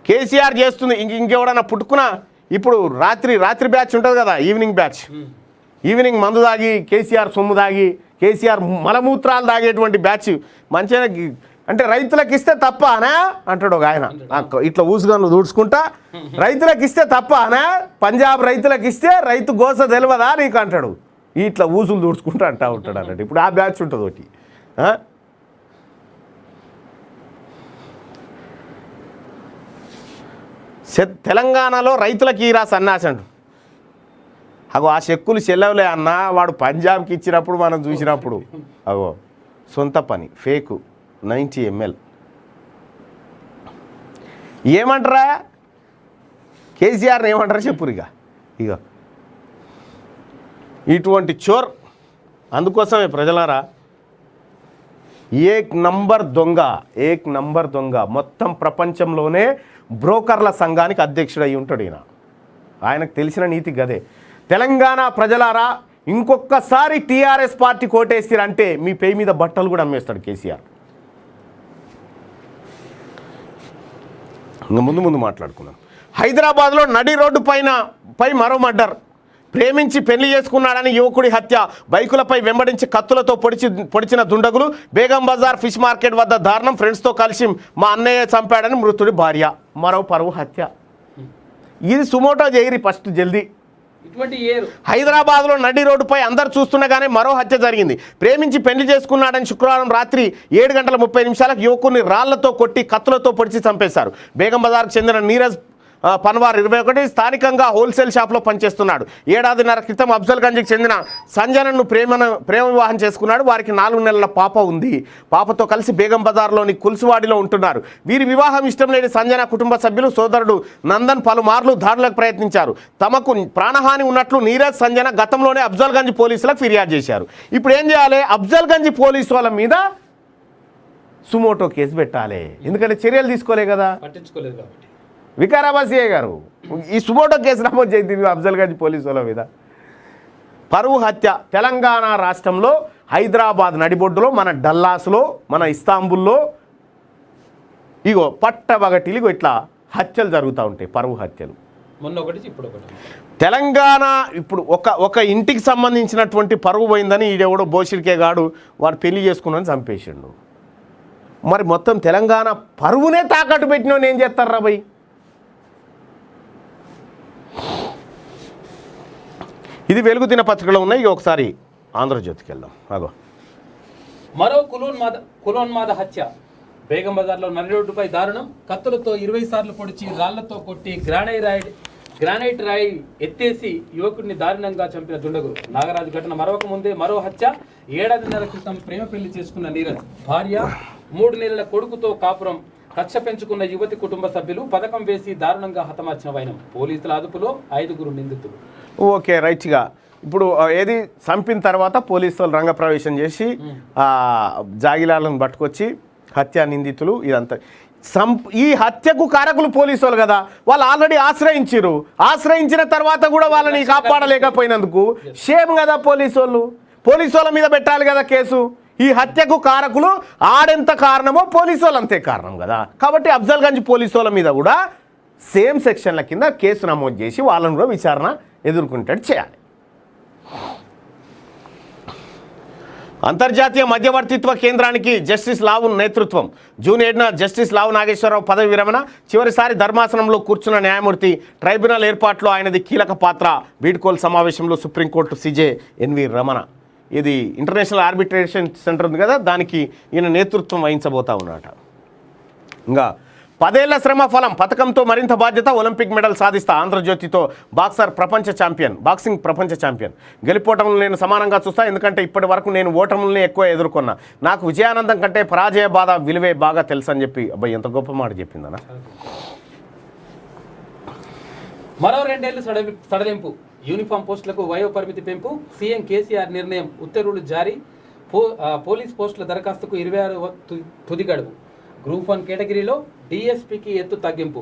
కేసీఆర్ చేస్తుంది ఇంకెవడన్నా పుట్టుకున్నా ఇప్పుడు రాత్రి బ్యాచ్ ఉంటుంది కదా, ఈవినింగ్ బ్యాచ్, ఈవినింగ్ మందు దాగి కేసీఆర్ సొమ్ము దాగి కేసీఆర్ మలమూత్రాలు దాగేటువంటి బ్యాచ్ మంచిగా అంటే రైతులకు ఇస్తే తప్ప అనా అంటాడు ఒక ఆయన. ఇట్లా ఊసుగన్ను దూడ్చుకుంటా రైతులకు ఇస్తే తప్ప అనా, పంజాబ్ రైతులకు ఇస్తే రైతు గోస తెలియదా నీకు అంటాడు. ఇట్లా ఊసులు దూడ్చుకుంటా అంటా ఉంటాడు అన్నట్టు. ఇప్పుడు ఆ బ్యాచ్ ఉంటుంది ఒకటి. తెలంగాణలో రైతులకు ఈరా సన్నాసి అంటు అగో ఆ చెక్కులు చెల్లవులే అన్న, వాడు పంజాబ్కి ఇచ్చినప్పుడు మనం చూసినప్పుడు అగో సొంత పని ఫేకు 90 ml. ఏమంటారా కేసీఆర్ని ఏమంటారా చెప్పురు. ఇక ఇటువంటి చోర్. అందుకోసమే ప్రజలారా ఏక్ నంబర్ దొంగ మొత్తం ప్రపంచంలోనే బ్రోకర్ల సంఘానికి అధ్యక్షుడు అయి ఉంటాడు ఈయన. ఆయనకు తెలిసిన నీతి గదే. తెలంగాణ ప్రజలారా ఇంకొకసారి టీఆర్ఎస్ పార్టీ కోటేస్తారంటే మీ పేయి మీద బట్టలు కూడా అమ్మేస్తాడు కేసీఆర్. ఇంకా ముందు మాట్లాడుకున్నాం. హైదరాబాద్లో నడి రోడ్డు పై మరో మర్డర్. ప్రేమించి పెళ్లి చేసుకున్నాడని యువకుడి హత్య. బైకులపై వెంబడించి కత్తులతో పొడిచిన దుండగులు. బేగం బజార్ ఫిష్ మార్కెట్ వద్ద దారుణం. ఫ్రెండ్స్తో కలిసి మా అన్నయ్య చంపాడని మృతుడి భార్య. మరో పరువు హత్య. ఇది సుమోటో చేయరి ఫస్ట్ జల్దీ. హైదరాబాద్లో నడి రోడ్డుపై అందరు చూస్తుండగానే మరో హత్య జరిగింది. ప్రేమించి పెళ్లి చేసుకున్నాడని శుక్రవారం రాత్రి 7:30 యువకుడిని రాళ్లతో కొట్టి కత్తులతో పొడిచి చంపేశారు. బేగం బజార్కు చెందిన నీరజ్ పన్వార్ 21 స్థానికంగా హోల్సేల్ షాప్లో పనిచేస్తున్నాడు. ఏడాదిన్నర క్రితం అఫ్జల్గంజ్కి చెందిన సంజనను ప్రేమ వివాహం చేసుకున్నాడు. వారికి 4 నెలల పాప ఉంది. పాపతో కలిసి బేగం బజార్లోని కుల్సువాడిలో ఉంటున్నారు. వీరి వివాహం ఇష్టం లేని సంజన కుటుంబ సభ్యులు సోదరుడు నందన్ పలుమార్లు దాడులకు ప్రయత్నించారు. తమకు ప్రాణహాని ఉన్నట్లు నీరజ్ సంజన గతంలోనే అఫ్జల్గంజ్ పోలీసులకు ఫిర్యాదు చేశారు. ఇప్పుడు ఏం చేయాలి? అఫ్జల్గంజ్ పోలీసు వాళ్ళ మీద సుమోటో కేసు పెట్టాలి. ఎందుకంటే చర్యలు తీసుకోలే కదా, పట్టించుకోలేదు కాబట్టి. వికారాబాద్ సిఐ గారు ఈ సుమోటో కేసు నమోదు చేసింది అఫ్జల్గంజ్ పోలీసు వాళ్ళ మీద. పరువు హత్య తెలంగాణ రాష్ట్రంలో హైదరాబాద్ నడిబొడ్డులో, మన డల్లాస్లో, మన ఇస్తాంబుల్లో ఇగో పట్టబగటిలు ఇట్లా హత్యలు జరుగుతూ ఉంటాయి, పరువు హత్యలు. మొన్న ఒకటి ఇప్పుడు ఒకటి. తెలంగాణ ఇప్పుడు ఒక ఇంటికి సంబంధించినటువంటి పరువు పోయిందని ఈడెవడో బోషిరికే గాడు వాడు పెళ్లి చేసుకున్నాను చంపేసిండు. మరి మొత్తం తెలంగాణ పరువునే తాకట్టు పెట్టినోని ఏం చేస్తారా భయ్? ఇది వెలుగు దినపత్రికలో ఉన్నాయి. ఒకసారి ఆంధ్రజ్యోతికి వెళ్దాం. అగో మరో కులోన్మాద హత్య. బేగం బజార్లో నడి రోడ్డుపై దారుణం. కత్తులతో 20 సార్లు పొడిచి రాళ్లతో కొట్టి గ్రానైట్ రాయి ఎత్తేసి యువకుడిని దారుణంగా చంపిన దుండగులు. నాగరాజు ఘటన మరొక ముందే మరో హత్య. ఏడాదిన్నర క్రితం ప్రేమ పెళ్లి చేసుకున్న నీరజ్ భార్య, 3 నెలల కొడుకుతో కాపురం. కక్ష పెంచుకున్న యువతి కుటుంబ సభ్యులు పథకం వేసి దారుణంగా హతమార్చిన వైనం. పోలీసుల అదుపులో 5 నిందితులు. ఓకే, రైట్గా. ఇప్పుడు ఏది చంపిన తర్వాత పోలీసు వాళ్ళు రంగప్రవేశం చేసి జాగిలాలను పట్టుకొచ్చి హత్య నిందితులు ఇదంతా ఈ హత్యకు కారకులు పోలీసు వాళ్ళు కదా, వాళ్ళు ఆల్రెడీ ఆశ్రయించిన తర్వాత కూడా వాళ్ళని కాపాడలేకపోయినందుకు షేమ్ కదా పోలీసు వాళ్ళ మీద పెట్టాలి కదా కేసు. ఈ హత్యకు కారకులు ఆడెంత కారణమో పోలీసు వాళ్ళు అంతే కారణం కదా. కాబట్టి అఫ్జల్గంజ్ పోలీసు వాళ్ళ మీద కూడా సేమ్ సెక్షన్ల కింద కేసు నమోదు చేసి వాళ్ళని కూడా విచారణ ఎదుర్కొంటాడు చేయాలి. అంతర్జాతీయ మధ్యవర్తిత్వ కేంద్రానికి జస్టిస్ లావు నేతృత్వం. జూన్ 7న జస్టిస్ లావు నాగేశ్వరరావు పదవి విరమణ. చివరిసారి ధర్మాసనంలో కూర్చున్న న్యాయమూర్తి. ట్రైబ్యునల్ ఏర్పాట్లో ఆయనది కీలక పాత్ర. వీడ్కోలు సమావేశంలో సుప్రీంకోర్టు సిజే ఎన్వి రమణ. ఇది ఇంటర్నేషనల్ ఆర్బిట్రేషన్ సెంటర్ ఉంది కదా, దానికి ఈయన నేతృత్వం వహించబోతా ఉన్నట. ఇంకా 10 ఏళ్ల శ్రమ ఫలం. పథకంతో మరింత బాధ్యత. ఒలింపిక్ మెడల్ సాధిస్తా. ఆంధ్రజ్యోతితో బాక్సింగ్ ప్రపంచ ఛాంపియన్. గెలిపోవటంలో నేను సమానంగా చూస్తా, ఎందుకంటే ఇప్పటి వరకు నేను ఓటములనే ఎక్కువ ఎదుర్కొన్నా. నాకు విజయానందం కంటే పరాజయ బాధ విలువే బాగా తెలుసు అని చెప్పి అబ్బాయి ఎంత గొప్ప మాట చెప్పిందనా. మరో 2 ఏళ్లు సడలింపు. యూనిఫామ్ పోస్టులకు వయో పరిమితి పెంపు. సీఎం కేసీఆర్ నిర్ణయం. ఉత్తర్వులు జారీ. పోలీస్ పోస్టుల దరఖాస్తుకు 26 తుది గడువు. గ్రూప్ 1 కేటగిరీలో డిఎస్పీకి ఎత్తు తగ్గింపు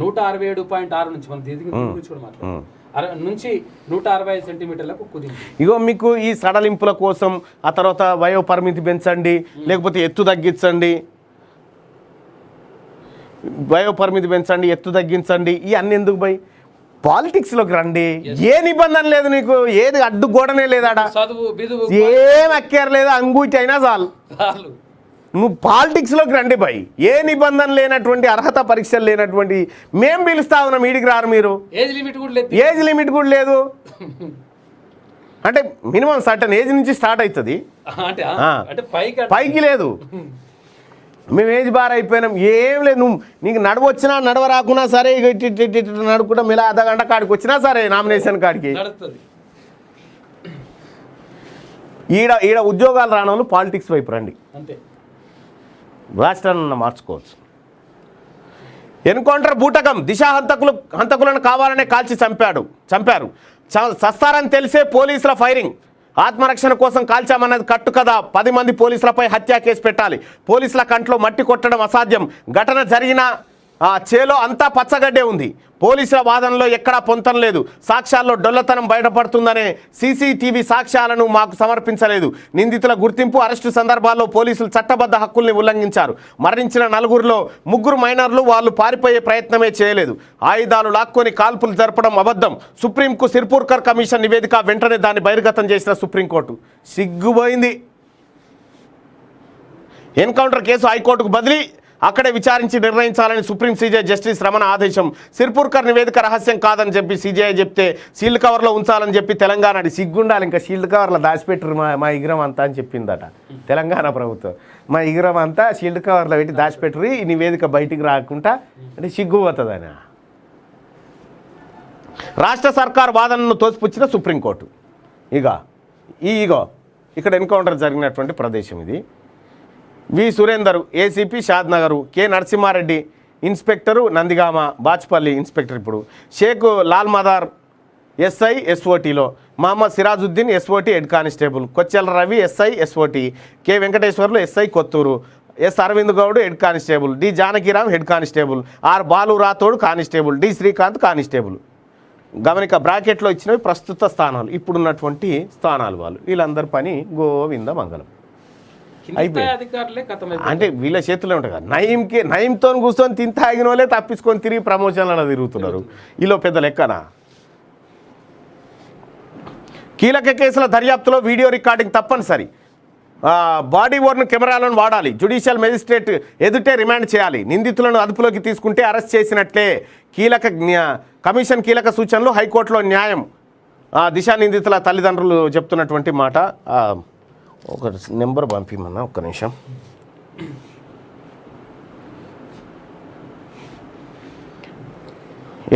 167.6 నుంచి మన దీని గురించి కూడా మాట్లాడారు నుంచి 165 సెంటీమీటర్లకు కుదింపు. ఇగో మీకు ఈ సడలింపుల కోసం ఆ తర్వాత వయో పరిమితి పెంచండి, లేకపోతే ఎత్తు తగ్గించండి, వయో పరిమితి పెంచండి, ఎత్తు తగ్గించండి, ఈ అన్ని ఎందుకు భయ్? పాలిటిక్స్లోకి రండి. ఏ నిబంధన లేదు నీకు, ఏది అడ్డు గోడనే లేదాడా, ఏం అక్కర్లేదు, అంగూటి అయినా చాలు. నువ్వు పాలిటిక్స్లోకి రండి భయ్. ఏ నిబంధన లేనటువంటి, అర్హత పరీక్షలు లేనటువంటి మేం పిలుస్తా ఉన్నాం. ఈడికి రారు మీరు. ఏజ్ లిమిట్ కూడా లేదు. అంటే మినిమం సర్టన్ ఏజ్ నుంచి స్టార్ట్ అవుతుంది, పైకి లేదు. మేము ఏజ్ బార్ అయిపోయినాం, ఏం లేదు. నువ్వు నీకు నడవచ్చినా నడవ రాకున్నా సరే, నడుకుంటా మిలా అర్ధగంట కాడికి వచ్చినా సరే నామినేషన్ కాడికి. ఈడ ఉద్యోగాలు రాని వాళ్ళు పాలిటిక్స్ వైపు రండి, అంతే. రాష్ట్రాన్ని మార్చుకోవచ్చు. ఎన్కౌంటర్ బూటకం. దిశ హంతకులను కావాలనే కాల్చి చంపారు. సస్తారని తెలిసే పోలీసుల ఫైరింగ్. ఆత్మరక్షణ కోసం కాల్చామన్నది కట్టు కదా. 10 మంది పోలీసులపై హత్యా కేసు పెట్టాలి. పోలీసుల కంట్లో మట్టి కొట్టడం అసాధ్యం. ఘటన జరిగిన చేలో అంతా పచ్చగడ్డే ఉంది. పోలీసుల వాదనలో ఎక్కడా పొంతం లేదు. సాక్ష్యాల్లో డొల్లతనం బయటపడుతుందనే సీసీటీవీ సాక్ష్యాలను మాకు సమర్పించలేదు. నిందితుల గుర్తింపు, అరెస్టు సందర్భాల్లో పోలీసులు చట్టబద్ధ హక్కుల్ని ఉల్లంఘించారు. మరణించిన 4గురిలో 3 మైనర్లు. వాళ్ళు పారిపోయే ప్రయత్నమే చేయలేదు. ఆయుధాలు లాక్కొని కాల్పులు జరపడం అబద్ధం. సుప్రీంకు సిర్పూర్కర్ కమిషన్ నివేదిక. వెంటనే దాన్ని బహిర్గతం చేసిన సుప్రీంకోర్టు. సిగ్గుపోయింది. ఎన్కౌంటర్ కేసు హైకోర్టుకు బదిలీ. అక్కడే విచారించి నిర్ణయించాలని సుప్రీం సీజే జస్టిస్ రమణ ఆదేశం. సిర్పూర్కర్ నివేదిక రహస్యం కాదని చెప్పి సీజీఐ చెప్తే షీల్డ్ కవర్లో ఉంచాలని చెప్పి తెలంగాణ సిగ్గుండాలి. ఇంకా షీల్డ్ కవర్లో దాచిపెట్టరు మా ఇగ్రం అంతా అని చెప్పిందట తెలంగాణ ప్రభుత్వం. మా ఇగ్రం అంతా షీల్డ్ కవర్లో పెట్టి దాచిపెట్టరు, ఈ నివేదిక బయటికి రాకుండా అంటే సిగ్గుపోతుందని. రాష్ట్ర సర్కార్ వాదనను తోసిపుచ్చిన సుప్రీంకోర్టు. ఇగో ఇక్కడ ఎన్కౌంటర్ జరిగినటువంటి ప్రదేశం ఇది. V Surender ACP Shadnagar, K Narasimhareddy inspector Nandigama, Bachpalli inspector ఇప్పుడు, షేక్ లాల్ మదార్ ఎస్ఐ ఎస్ఓటీలో, Mohammed Sirajuddin SOT head constable, Kochela Ravi SI SOT, K Venkateswarlu SI Kothur, S Aravind Goud head constable, D Janakiram head constable, R Balu Rathod constable, D Srikanth constable. గమనిక బ్రాకెట్లో ఇచ్చినవి ప్రస్తుత స్థానాలు, ఇప్పుడున్నటువంటి స్థానాలు. వాళ్ళు వీళ్ళందరి పని గోవింద మంగళం అంటే వీళ్ళ చేతిలో ఉంటుంది కదా. నయంతో కూర్చొని తింత ఆగిన వాళ్ళే తప్పించుకొని తిరిగి ప్రమోషన్లలో తిరుగుతున్నారు. వీళ్ళు పెద్ద లెక్కనా. కీలక కేసుల దర్యాప్తులో వీడియో రికార్డింగ్ తప్పనిసరి, బాడీ ఓర్న్ కెమెరాలను వాడాలి, జ్యుడిషియల్ మెజిస్ట్రేట్ ఎదుటే రిమాండ్ చేయాలి, నిందితులను అదుపులోకి తీసుకుంటే అరెస్ట్ చేసినట్లే. కమిషన్ కీలక సూచనలు, హైకోర్టులో న్యాయం. దిశా నిందితుల తల్లిదండ్రులు చెప్తున్నటువంటి మాట. ఒక నెంబర్ పంపిమన్నా, ఒక్క నిమిషం.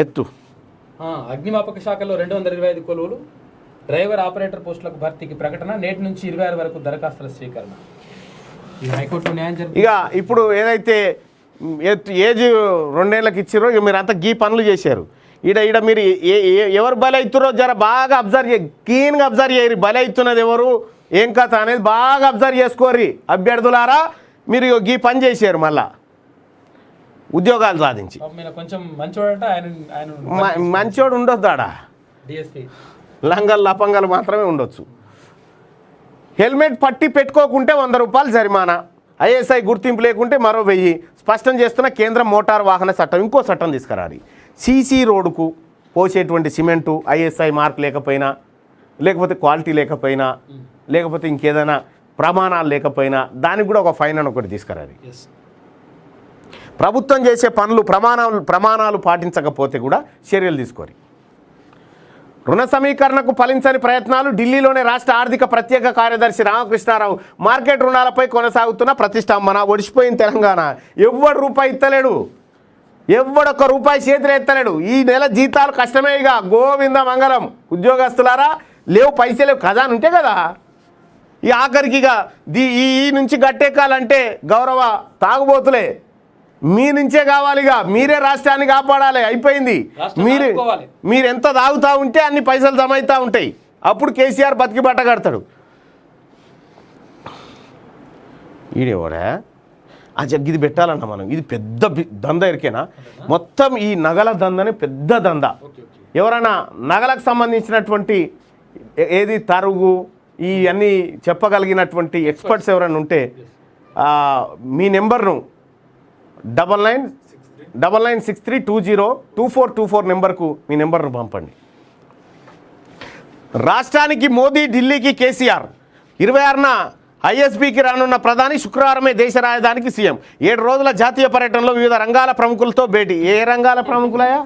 ఎత్తు. అగ్నిమాపక శాఖలో 225 కొలువులు, డ్రైవర్ ఆపరేటర్ పోస్టులకు భర్తీకి ప్రకటన, నేటి నుంచి 26 వరకు దరఖాస్తుల స్వీకరణ. హైకోర్టులో న్యాయం జరిగింది. ఇక ఇప్పుడు ఏదైతే ఏజ్ 2 ఏళ్ళకి ఇచ్చిరో ఇక మీరు అంతా గీ పనులు చేశారు. ఈడ మీరు ఎవరు బలి అవుతారో జర బాగా అబ్జర్వ్ క్లీన్గా అబ్జర్వ్ చేయరు. బలి అవుతున్నది ఎవరు, ఏం కథ అనేది బాగా అబ్జర్వ్ చేసుకోర్రి అభ్యర్థులారా. మీరు గీ పని చేశారు, మళ్ళా ఉద్యోగాలు సాధించి. కొంచెం మంచోడు ఉండొద్దు ఆడ, లంగల్ లపంగలు మాత్రమే ఉండొచ్చు. హెల్మెట్ పట్టి పెట్టుకోకుంటే 100 రూపాయలు జరిమానా, ఐఎస్ఐ గుర్తింపు లేకుంటే మరో 1000 స్పష్టం చేస్తున్న కేంద్ర మోటార్ వాహన చట్టం. ఇంకో చట్టం తీసుకురాలి. సీసీ రోడ్డుకు పోసేటువంటి సిమెంటు ఐఎస్ఐ మార్క్ లేకపోయినా, లేకపోతే క్వాలిటీ లేకపోయినా, లేకపోతే ఇంకేదైనా ప్రమాణాలు లేకపోయినా దానికి కూడా ఒక ఫైన్ అని ఒకటి తీసుకురాలి. ప్రభుత్వం చేసే పనులు ప్రమాణాలు పాటించకపోతే కూడా చర్యలు తీసుకోరు. రుణ సమీకరణకు ఫలించని ప్రయత్నాలు, ఢిల్లీలోనే రాష్ట్ర ఆర్థిక ప్రత్యేక కార్యదర్శి రామకృష్ణారావు. మార్కెట్ రుణాలపై కొనసాగుతున్న ప్రతిష్టంభన. ఒడిసిపోయిన తెలంగాణ. ఎవ్వడు రూపాయి ఇస్తలేడు, ఎవ్వడొక్క రూపాయి చేతులు ఎత్తలేడు. ఈ నెల జీతాలు కష్టమే. ఇక గోవింద మంగళం. ఉద్యోగస్తులారా లేవు, పైసలు లేవు, ఖజానా ఉంటే కదా. ఈ ఆఖరికి ఇక ఈ నుంచి గట్టెక్కాలంటే గౌరవ తాగుబోతులే మీ నుంచే కావాలిగా. మీరే రాష్ట్రాన్ని కాపాడాలి. అయిపోయింది. మీరు ఎంత తాగుతూ ఉంటే అన్ని పైసలు జమ అవుతూ ఉంటాయి. అప్పుడు కేసీఆర్ బతికి బట్ట కడతాడు. ఈడేవాడా ఇది పెట్టాలన్నా మనం. ఇది పెద్ద దంద ఎరికేనా. మొత్తం ఈ నగల దందని పెద్ద దంద. ఎవరైనా నగలకు సంబంధించినటువంటి ఏది తరుగు ఇవన్నీ చెప్పగలిగినటువంటి ఎక్స్పర్ట్స్ ఎవరైనా ఉంటే మీ నెంబర్ను 9963202424 నెంబర్కు మీ నెంబర్ను పంపండి. రాష్ట్రానికి మోదీ, ఢిల్లీకి కేసీఆర్. 26న ఐఎస్బీకి రానున్న ప్రధాని. శుక్రవారమే దేశ రాజధానికి సీఎం. 7 రోజుల జాతీయ పర్యటనలో వివిధ రంగాల ప్రముఖులతో భేటీ. ఏ రంగాల ప్రముఖులయా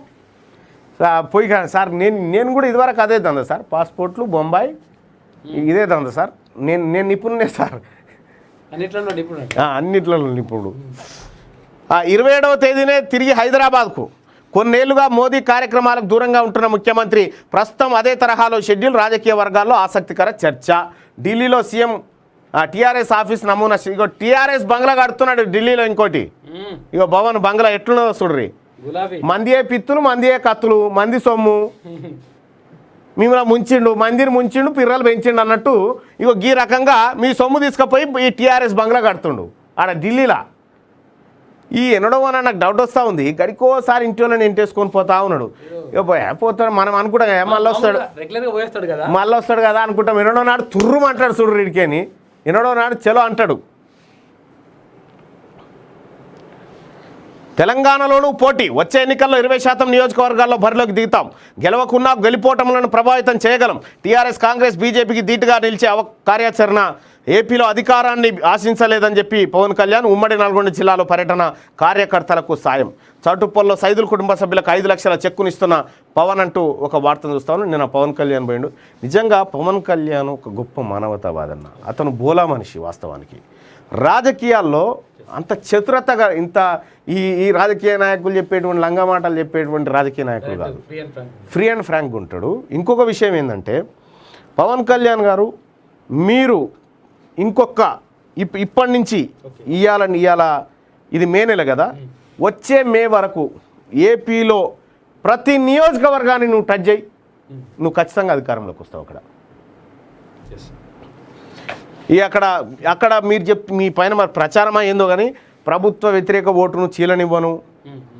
పోయి సార్. నేను కూడా ఇదివరకు అదే దందా సార్. పాస్పోర్ట్లు బొంబాయి ఇదే దందా సార్. నేను నిపుణునే సార్, అన్నిట్లలో నిపుణుడు. 27వ తేదీనే తిరిగి హైదరాబాద్కు. కొన్నేళ్లుగా మోదీ కార్యక్రమాలకు దూరంగా ఉంటున్న ముఖ్యమంత్రి ప్రస్తుతం అదే తరహాలో షెడ్యూల్. రాజకీయ వర్గాల్లో ఆసక్తికర చర్చ. ఢిల్లీలో సీఎం టీఆర్ఎస్ ఆఫీస్ నమూనా. ఇగో టీఆర్ఎస్ బంగ్లా కడుతున్నాడు ఢిల్లీలో. ఇంకోటి ఇగో భవన్ బంగ్లా ఎట్లున్నదో చూడ్రి. మందియే పిత్తులు, మందియే కత్తులు, మంది సొమ్ము. మిమ్మల్ని ముంచిండు, మందిని ముంచిండు, పిర్రలు పెంచిండు అన్నట్టు. ఇగో ఈ రకంగా మీ సొమ్ము తీసుకుపోయి ఈ టీఆర్ఎస్ బంగ్లా కడుతుండు ఆడ ఢిల్లీలో. ఈ ఎన్నడో అని నాకు డౌట్ వస్తూ ఉంది. గడికోసారి ఇంటి వాళ్ళని ఎంటేసుకొని పోతా ఉన్నాడు. ఇక పోతాడు. మనం అనుకుంటాం మళ్ళీ వస్తాడు కదా అనుకుంటాం. ఎన్నడో నాడు తుర్రు అంటాడు చూడు వీడికేని. ఎన్నడో నాడు చలో అంటాడు. తెలంగాణలోనూ పోటీ. వచ్చే ఎన్నికల్లో 20% నియోజకవర్గాల్లో బరిలోకి దిగుతాం. గెలవకున్నా గెలిపోవటములను ప్రభావితం చేయగలం. టీఆర్ఎస్, కాంగ్రెస్, బీజేపీకి ధీటుగా నిలిచే కార్యాచరణ. ఏపీలో అధికారాన్ని ఆశించలేదని చెప్పి పవన్ కళ్యాణ్. ఉమ్మడి నల్గొండ జిల్లాలో పర్యటన. కార్యకర్తలకు సాయం. చౌటుప్పల్లో సైదుల కుటుంబ సభ్యులకు 5 లక్షల చెక్కునిస్తున్న పవన్ అంటూ ఒక వార్తను చూస్తాను. నేను పవన్ కళ్యాణ్ పోయిండు. నిజంగా పవన్ కళ్యాణ్ ఒక గొప్ప మానవతావాదన్న. అతను బోలా మనిషి వాస్తవానికి. రాజకీయాల్లో అంత చతురతగా ఇంత ఈ రాజకీయ నాయకులు చెప్పేటువంటి లంగమాటలు చెప్పేటువంటి రాజకీయ నాయకులు కాదు. ఫ్రీ అండ్ ఫ్రాంక్ ఉంటాడు. ఇంకొక విషయం ఏంటంటే పవన్ కళ్యాణ్ గారు మీరు ఇంకొక ఇప్పటి నుంచి ఇవాళ ఇది మే నెల కదా, వచ్చే మే వరకు ఏపీలో ప్రతి నియోజకవర్గాన్ని నువ్వు టచ్ చేయి, నువ్వు ఖచ్చితంగా అధికారంలోకి వస్తావు. అక్కడ మీరు మీ పైన మరి ప్రచారమా ఏందో కానీ ప్రభుత్వ వ్యతిరేక ఓటును చీలనివ్వను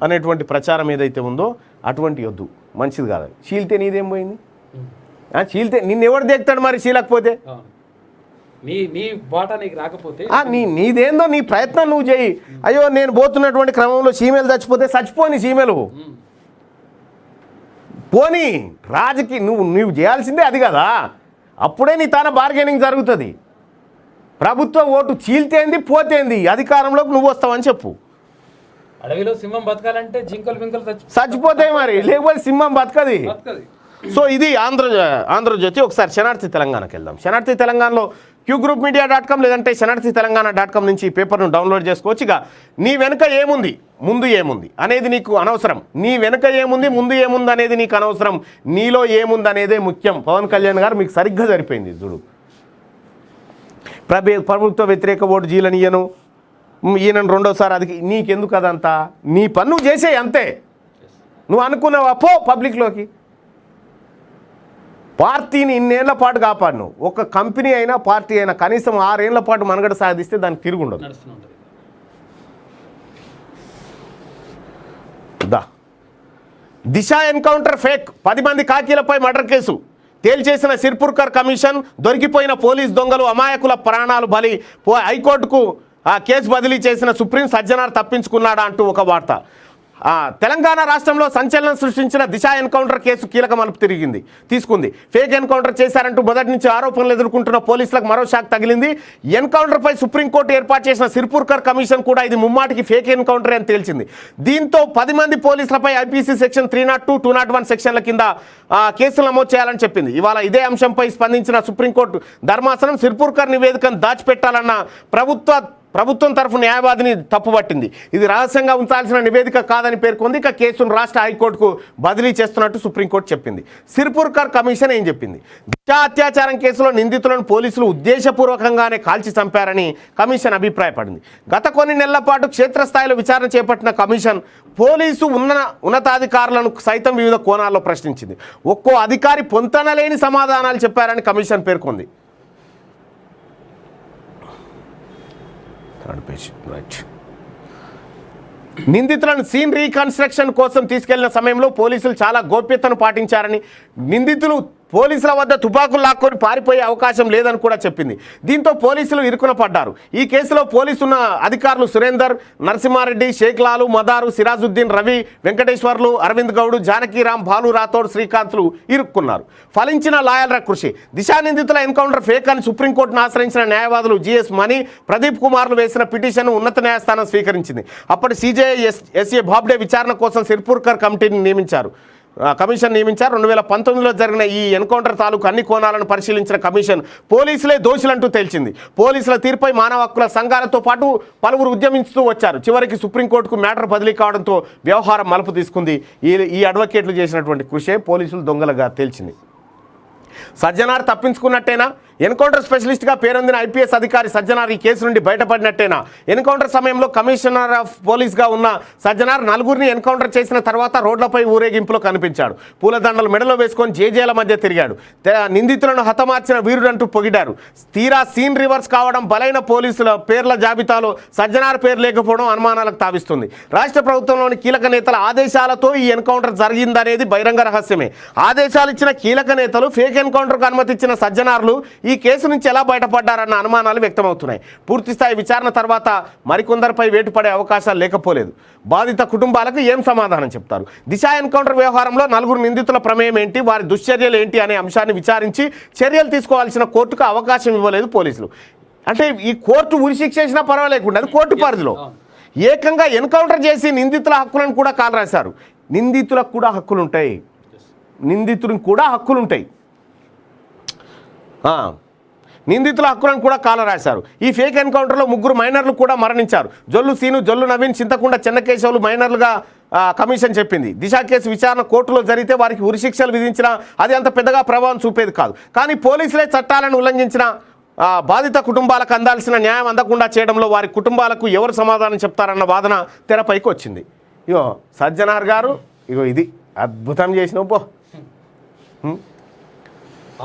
అనేటువంటి ప్రచారం ఏదైతే ఉందో అటువంటి వద్దు, మంచిది కాదు. చీలితే నీదేం పోయింది? చీలితే నిన్ను ఎవరు దేక్తాడు మరి చీలకపోతే? నీదేందో నీ ప్రయత్నం నువ్వు చేయి. అయ్యో నేను పోతున్నటువంటి క్రమంలో సీమేలు చచ్చిపోని సీమేలు పోనీ రాజకీయ నువ్వు చేయాల్సిందే అది కదా. అప్పుడే నీ తాన బార్గెనింగ్ జరుగుతుంది. ప్రభుత్వ ఓటు చీల్తేంది పోతేంది, అధికారంలోకి నువ్వు వస్తావని చెప్పు. అడవిలో సింహం బతకాలంటే జింకలు పింకలు చచ్చిపోతాయి మరి, లేకపోతే సింహం బతకది. సో ఇది ఆంధ్రజ్యోతి. ఒకసారి శనార్థి తెలంగాణకి వెళ్దాం. శనార్థి తెలంగాణలో qgroupmedia.com లేదంటే శనార్థితెలంగాణ.com నుంచి ఈ పేపర్ను డౌన్లోడ్ చేసుకోవచ్చు. ఇక నీ వెనుక ఏముంది ముందు ఏముంది అనేది నీకు అనవసరం. నీ వెనుక ఏముంది ముందు ఏముంది అనేది నీకు అనవసరం. నీలో ఏముంది అనేదే ముఖ్యం. పవన్ కళ్యాణ్ గారు మీకు సరిగ్గా సరిపోయింది చూడు. ప్రభుత్వ వ్యతిరేక ఓటు జీలనియను, ఈయనను రెండోసారి అది నీకెందుకు అదంతా? నీ పన్ను చేసే అంతే. నువ్వు అనుకున్నావా పో పబ్లిక్లోకి. పార్టీని ఇన్నేళ్ల పాటు కాపాడు. ఒక కంపెనీ అయినా పార్టీ అయినా కనీసం 6 ఏళ్ల పాటు మనుగడ సాధిస్తే దానికి తిరుగుండదు. దిశ ఎన్కౌంటర్ ఫేక్, 10 మంది కాకీలపై మర్డర్ కేసు తేల్చేసిన సిర్పుర్కర్ కమిషన్. దొరికిపోయిన పోలీస్ దొంగలు, అమాయకుల ప్రాణాలు బలి. హైకోర్టుకు ఆ కేసు బదిలీ చేసిన సుప్రీం సజ్జనార్ తప్పించుకున్నాడా అంటూ ఒక వార్త. తెలంగాణ రాష్ట్రంలో సంచలనం సృష్టించిన దిశ ఎన్కౌంటర్ కేసు కీలక మలుపు తీసుకుంది. ఫేక్ ఎన్కౌంటర్ చేశారంటూ మొదటి నుంచి ఆరోపణలు ఎదుర్కొంటున్న పోలీసులకు మరో షాక్ తగిలింది. ఎన్కౌంటర్పై సుప్రీంకోర్టు ఏర్పాటు చేసిన సిర్పుర్కర్ కమిషన్ కూడా ఇది ముమ్మాటికి ఫేక్ ఎన్కౌంటర్ అని తేల్చింది. దీంతో 10 మంది పోలీసులపై ఐపీసీ సెక్షన్ 302, 201 సెక్షన్ల కింద కేసులు నమోదు చేయాలని చెప్పింది. ఇవాళ ఇదే అంశంపై స్పందించిన సుప్రీంకోర్టు ధర్మాసనం సిర్పుర్కర్ నివేదికను దాచిపెట్టాలన్న ప్రభుత్వం తరఫు న్యాయవాదిని తప్పుపట్టింది. ఇది రహస్యంగా ఉంచాల్సిన నివేదిక కాదని పేర్కొంది. ఇక కేసును రాష్ట్ర హైకోర్టుకు బదిలీ చేస్తున్నట్టు సుప్రీంకోర్టు చెప్పింది. సిర్పుర్కర్ కమిషన్ ఏం చెప్పింది? దిశ అత్యాచారం కేసులో నిందితులను పోలీసులు ఉద్దేశపూర్వకంగానే కాల్చి చంపారని కమిషన్ అభిప్రాయపడింది. గత కొన్ని నెలల పాటు క్షేత్రస్థాయిలో విచారణ చేపట్టిన కమిషన్ పోలీసు ఉన్నతాధికారులను సైతం వివిధ కోణాల్లో ప్రశ్నించింది. ఒక్కో అధికారి పొంతనలేని సమాధానాలు చెప్పారని కమిషన్ పేర్కొంది. నిందితులను సీన్ రీకన్స్ట్రక్షన్ కోసం తీసుకెళ్లిన సమయంలో పోలీసులు చాలా గోప్యతను పాటించారని, నిందితులు పోలీసుల వద్ద తుపాకులు లాక్కొని పారిపోయే అవకాశం లేదని కూడా చెప్పింది. దీంతో పోలీసులు ఇరుకున పడ్డారు. ఈ కేసులో పోలీసున్న అధికారులు సురేందర్, నరసింహారెడ్డి, షేక్ లాలు, మదారు, సిరాజుద్దీన్, రవి, వెంకటేశ్వర్లు, అరవింద్ గౌడ్, జానకీరామ్, భాలు రాథోడ్, శ్రీకాంత్లు ఇరుక్కున్నారు. ఫలించిన లాయర్ల కృషి. దిశా నిందితుల ఎన్కౌంటర్ ఫేక్ అని సుప్రీంకోర్టును ఆశ్రయించిన న్యాయవాదులు జిఎస్ మణి, ప్రదీప్ కుమార్లు వేసిన పిటిషన్ను ఉన్నత న్యాయస్థానం స్వీకరించింది. అప్పటి సిజేఐ ఎస్ఏ బాబ్డే విచారణ కోసం సిర్పుర్కర్ కమిటీని కమిషన్ నియమించారు. 2019లో జరిగిన ఈ ఎన్కౌంటర్ తాలూకు అన్ని కోణాలను పరిశీలించిన కమిషన్ పోలీసులే దోషులంటూ తేల్చింది. పోలీసుల తీర్పై మానవ హక్కుల సంఘాలతో పాటు పలువురు ఉద్యమించుతూ వచ్చారు. చివరికి సుప్రీంకోర్టుకు మ్యాటర్ బదిలీ కావడంతో వ్యవహారం మలుపు తీసుకుంది. ఈ అడ్వకేట్లు చేసినటువంటి కృషే పోలీసులు దొంగలుగా తేల్చింది. సజ్జనార్ తప్పించుకున్నట్టేనా? ఎన్కౌంటర్ స్పెషలిస్ట్గా పేరొందిన ఐపీఎస్ అధికారి సజ్జనార్ ఈ కేసు నుండి బయటపడినట్టేనా? ఎన్కౌంటర్ సమయంలో కమిషనర్ ఆఫ్ పోలీస్గా ఉన్న సజ్జనార్ 4గురిని ఎన్కౌంటర్ చేసిన తర్వాత రోడ్లపై ఊరేగింపులో కనిపించాడు. పూలదండలు మెడలో వేసుకొని జేజేల మధ్య తిరిగాడు. నిందితులను హతమార్చిన వీరుడంటూ పొగిడారు. తీరా సీన్ రివర్స్ కావడం, బలైన పోలీసుల పేర్ల జాబితాలో సజ్జనార్ పేరు లేకపోవడం అనుమానాలకు తావిస్తుంది. రాష్ట్ర ప్రభుత్వంలోని కీలక నేతల ఆదేశాలతో ఈ ఎన్కౌంటర్ జరిగిందనేది బహిరంగ రహస్యమే. ఆదేశాలు ఇచ్చిన కీలక నేతలు ఫేక్ ఎన్కౌంటర్కు అనుమతి ఇచ్చిన సజ్జనార్లు ఈ కేసు నుంచి ఎలా బయటపడ్డారన్న అనుమానాలు వ్యక్తమవుతున్నాయి. పూర్తిస్థాయి విచారణ తర్వాత మరికొందరిపై వేటు పడే అవకాశాలు లేకపోలేదు. బాధిత కుటుంబాలకు ఏం సమాధానం చెప్తారు? దిశ ఎన్కౌంటర్ వ్యవహారంలో 4 నిందితుల ప్రమేయం ఏంటి, వారి దుశ్చర్యలు ఏంటి అనే అంశాన్ని విచారించి చర్యలు తీసుకోవాల్సిన కోర్టుకు అవకాశం ఇవ్వలేదు పోలీసులు. అంటే ఈ కోర్టు ఉరిశిక్ష చేసినా పర్వాలేకుండా అది కోర్టు పరిధిలో ఏకంగా ఎన్కౌంటర్ చేసి నిందితుల హక్కులను కూడా కాలరాశారు. నిందితులకు కూడా హక్కులుంటాయి. నిందితుల హక్కులను కూడా కాలరాశారు. ఈ ఫేక్ ఎన్కౌంటర్లో 3 మైనర్లు కూడా మరణించారు. జొల్లు సీను, జొల్లు నవీన్, చింతకుండ చెన్నకేశవులు మైనర్లుగా కమిషన్ చెప్పింది. దిశ కేసు విచారణ కోర్టులో జరిగితే వారికి ఉరిశిక్షలు విధించినా అది అంత పెద్దగా ప్రభావం చూపేది కాదు. కానీ పోలీసులే చట్టాలను ఉల్లంఘించిన బాధిత కుటుంబాలకు అందాల్సిన న్యాయం అందకుండా చేయడంలో వారి కుటుంబాలకు ఎవరు సమాధానం చెప్తారన్న వాదన తెరపైకి వచ్చింది. ఇగో సజ్జనార్ గారు, ఇగో ఇది అద్భుతం చేసినావు పో.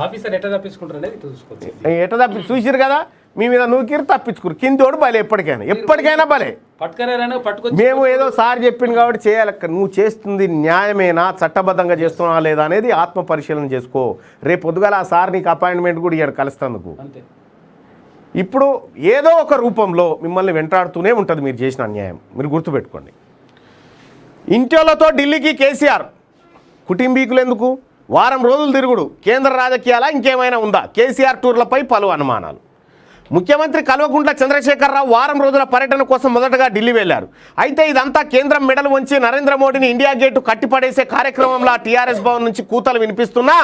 ఆఫీసర్ ఎట్లా తప్పించుకుంటారనేది ఇటు చూసుకోవచ్చు. ఎట్లా చూసిరు కదా, మీ మీద నూకిరు తప్పించుకురు. కిందోడు బలే, ఎప్పటికైనా బలే. పట్టుకరారైనా పట్టుకొచ్చి మేము ఏదో సార్ చెప్పింది కాబట్టి చేయాలి. నువ్వు చేస్తుంది న్యాయమేనా, చట్టబద్ధంగా చేస్తున్నావా లేదా అనేది ఆత్మ పరిశీలన చేసుకో. రేపు పొద్దుగాల ఆ సార్ నీకు అపాయింట్మెంట్ కూడా ఇయ్యాడు కలుస్తందుకు. అంతే. ఇప్పుడు ఏదో ఒక రూపంలో మిమ్మల్ని వెంటాడుతూనే ఉంటుంది మీరు చేసిన అన్యాయం. మీరు గుర్తుపెట్టుకోండి. ఇంటోళ్లతో ఢిల్లీకి కేసీఆర్, కుటుంబీకులు ఎందుకు, వారం రోజులు తిరుగుడు, కేంద్ర రాజకీయాల ఇంకేమైనా ఉందా? కేసీఆర్ టూర్లపై పలు అనుమానాలు. ముఖ్యమంత్రి కల్వకుంట్ల చంద్రశేఖరరావు వారం రోజుల పర్యటన కోసం మొదటగా ఢిల్లీ వెళ్లారు. అయితే ఇదంతా కేంద్రం మెడలు వంచి నరేంద్ర మోడీని ఇండియా గేటు కట్టిపడేసే కార్యక్రమంలో టీఆర్ఎస్ భవన్ నుంచి కూతలు వినిపిస్తున్నా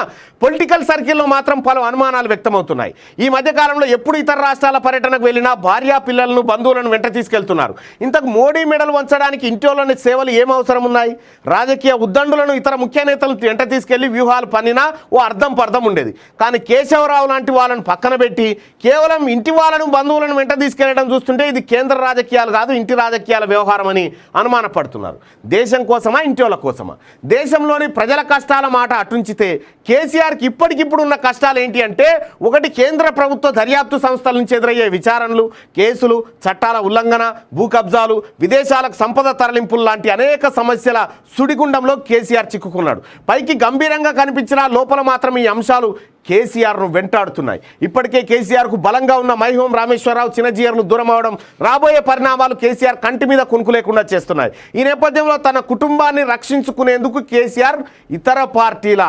పొలిటికల్ సర్కిల్లో మాత్రం పలు అనుమానాలు వ్యక్తమవుతున్నాయి. ఈ మధ్యకాలంలో ఎప్పుడు ఇతర రాష్ట్రాల పర్యటనకు వెళ్ళినా భార్యా పిల్లలను, బంధువులను వెంట తీసుకెళ్తున్నారు. ఇంతకు మోడీ మెడలు వంచడానికి ఇంటిలోని సేవలు ఏం అవసరం ఉన్నాయి? రాజకీయ ఉద్దండులను, ఇతర ముఖ్య నేతలను వెంట తీసుకెళ్లి వ్యూహాలు పన్నినా ఓ అర్థం పర్థం ఉండేది. కానీ కేశవరావు లాంటి వాళ్ళను పక్కన పెట్టి కేవలం ఇంటి వాళ్ళను, బంధువులను వెంట తీసుకెళ్లడం చూస్తుంటే ఇది కేంద్ర రాజకీయాలు కాదు, ఇంటి రాజకీయాల వ్యవహారం అని అనుమానపడుతున్నారు. దేశం కోసమా, ఇంటి వాళ్ళ కోసమా? దేశంలోని ప్రజల కష్టాల మాట అటుంచితే కేసీఆర్కి ఇప్పటికిప్పుడు ఉన్న కష్టాలు ఏంటి అంటే, ఒకటి కేంద్ర ప్రభుత్వ దర్యాప్తు సంస్థల నుంచి ఎదురయ్యే విచారణలు, కేసులు, చట్టాల ఉల్లంఘన, భూ కబ్జాలు, విదేశాలకు సంపద తరలింపులు లాంటి అనేక సమస్యల సుడిగుండంలో కేసీఆర్ చిక్కుకున్నాడు. పైకి గంభీరంగా కనిపించినా లోపల మాత్రం ఈ అంశాలు కేసీఆర్ను వెంటాడుతున్నాయి. ఇప్పటికే కేసీఆర్కు బలంగా ఉన్న మైహోం రామేశ్వరరావు చిన్నజీయర్లు దూరం అవడం, రాబోయే పరిణామాలు కేసీఆర్ కంటి మీద కునుకు లేకుండా చేస్తున్నాయి. ఈ నేపథ్యంలో తన కుటుంబాన్ని రక్షించుకునేందుకు కేసీఆర్ ఇతర పార్టీల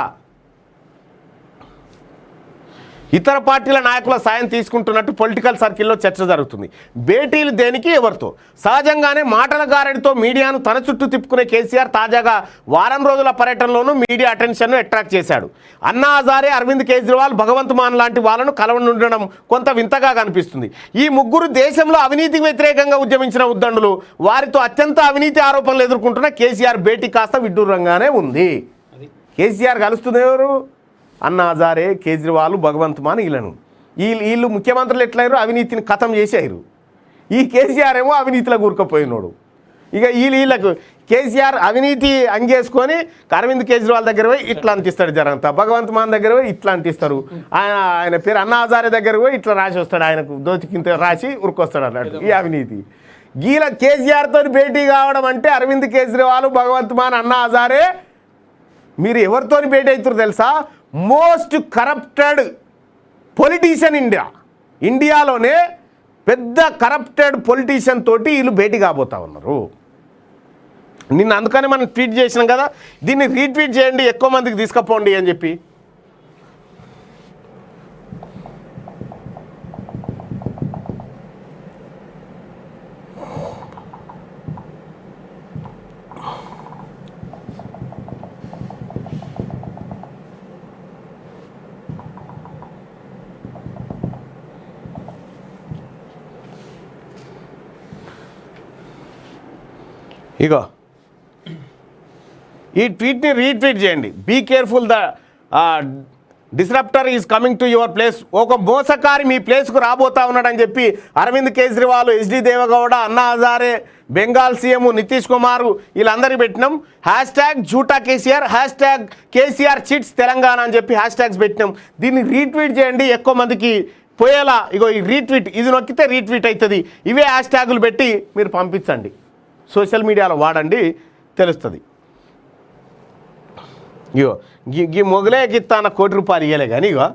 నాయకుల సాయం తీసుకుంటున్నట్టు పొలిటికల్ సర్కిల్లో చర్చ జరుగుతుంది. భేటీలు దేనికి, ఎవరితో? సహజంగానే మాటల గారడితో మీడియాను తన చుట్టూ తిప్పుకునే కేసీఆర్ తాజాగా వారం రోజుల పర్యటనలోనూ మీడియా అటెన్షన్ను అట్రాక్ట్ చేశాడు. అన్నా హజారే, అరవింద్ కేజ్రీవాల్, భగవంత్ మాన్ లాంటి వాళ్ళను కలవనుండడం కొంత వింతగా కనిపిస్తుంది. ఈ ముగ్గురు దేశంలో అవినీతికి వ్యతిరేకంగా ఉద్యమించిన ఉద్దండులు. వారితో అత్యంత అవినీతి ఆరోపణలు ఎదుర్కొంటున్న కేసీఆర్ భేటీ కాస్త విడ్డూరంగానే ఉంది. కేసీఆర్ కలుస్తుంది ఎవరు? అన్నా హజారే, కేజ్రీవాల్, భగవంత్ మాన్, వీళ్ళు ముఖ్యమంత్రులు ఎట్లయ్యారు? అవినీతిని ఖతం చేసారు. ఈ కేసీఆర్ ఏమో అవినీతిలో కూరుకుపోయినాడు. ఇక వీళ్ళకు కేసీఆర్ అవినీతి అంగేసుకొని అరవింద్ కేజ్రీవాల్ దగ్గర పోయి ఇట్లా అంటిస్తాడు జరంతా, భగవంత్ మాన్ దగ్గర పోయి ఇట్లా అంటిస్తారు, ఆయన పేరు అన్నా హజారే దగ్గర పోయి ఇట్లా రాసి వస్తాడు, ఆయనకు దోచికింత రాసి ఉరుకొస్తాడు అన్నట్టు. ఈ అవినీతి గీల కేసీఆర్తో భేటీ కావడం అంటే అరవింద్ కేజ్రీవాల్, భగవంత్ మాన్, అన్నా హజారే మీరు ఎవరితో భేటీ అవుతారు తెలుసా? మోస్ట్ కరప్టెడ్ పొలిటీషియన్ ఇండియాలోనే పెద్ద కరప్టెడ్ పొలిటీషియన్ తోటి వీళ్ళు భేటీ కాబోతా ఉన్నారు. నిన్న అందుకని మనం ట్వీట్ చేసినాం కదా, దీన్ని రీట్వీట్ చేయండి, ఎక్కువ మందికి తీసుకుపోండి అని చెప్పి. ఇగో ఈ ట్వీట్ని రీట్వీట్ చేయండి. Be careful, the disrupter is coming to your place. ఒక మోసకారి మీ ప్లేస్కు రాబోతా ఉన్నాడని చెప్పి అరవింద్ కేజ్రీవాల్, హెచ్డి దేవగౌడ, అన్నా హజారే, బెంగాల్ సీఎం నితీష్ కుమార్ వీళ్ళందరికీ పెట్టినాం. #జూటా కేసీఆర్, #కేసీఆర్ చిట్స్ తెలంగాణ అని చెప్పి హ్యాష్ట్యాగ్స్ పెట్టినాం. దీన్ని రీట్వీట్ చేయండి, ఎక్కువ మందికి పోయేలా. ఇగో ఈ రీట్వీట్, ఇది నొక్కితే రీట్వీట్ అవుతుంది. ఇవే హ్యాష్ట్యాగులు పెట్టి మీరు పంపించండి, సోషల్ మీడియాలో వాడండి, తెలుస్తుంది. ఇగో ఈ మొగలేకి ఇస్తాన ₹1 ఇవ్వలే కానీ ఇగో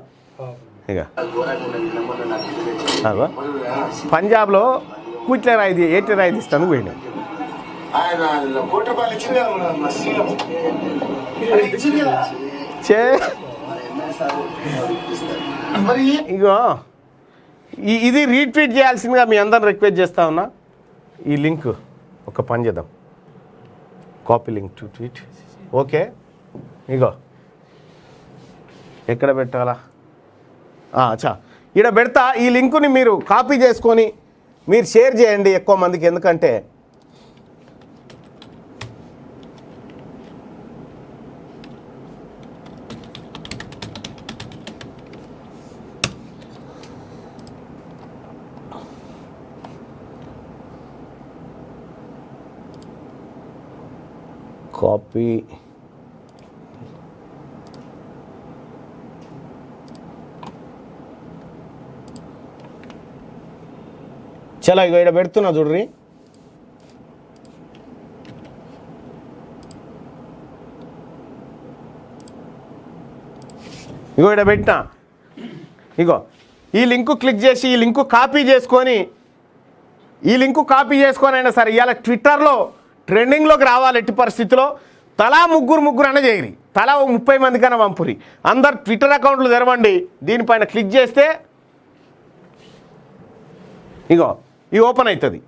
పంజాబ్లో కూట్లే రాయిది, ఏటి రాయిది ఇస్తాను పోయినా. ఇగో ఇది రీట్వీట్ చేయాల్సిందిగా మీ అందరిని రిక్వెస్ట్ చేస్తా ఉన్నా. ఈ లింక్ ఒక పని చేద్దాం, copy link to tweet. Okay, ఇగో ఎక్కడ పెట్టాలా? అచ్చా, ఇక్కడ పెడతా, ఈ లింకుని మీరు కాపీ చేసుకొని మీరు షేర్ చేయండి ఎక్కువ మందికి. ఎందుకంటే కాపీ చలో ఇక ఇక్కడ పెడుతున్నా చూడ్రి. ఇగో ఇక్కడ పెట్టినా, ఇగో ఈ లింకు క్లిక్ చేసి ఈ లింకు కాపీ చేసుకొని అయినా సరే ఇవాళ ట్విట్టర్లో ట్రెండింగ్లోకి రావాలి. ఎట్టి పరిస్థితిలో తలా ముగ్గురు అనే చేయరి, తలా 30 మంది కన్నా పంపురి. అందరు ట్విట్టర్ అకౌంట్లు తెరవండి. దీనిపైన క్లిక్ చేస్తే ఇగో ఈ ఓపెన్ అవుతుంది.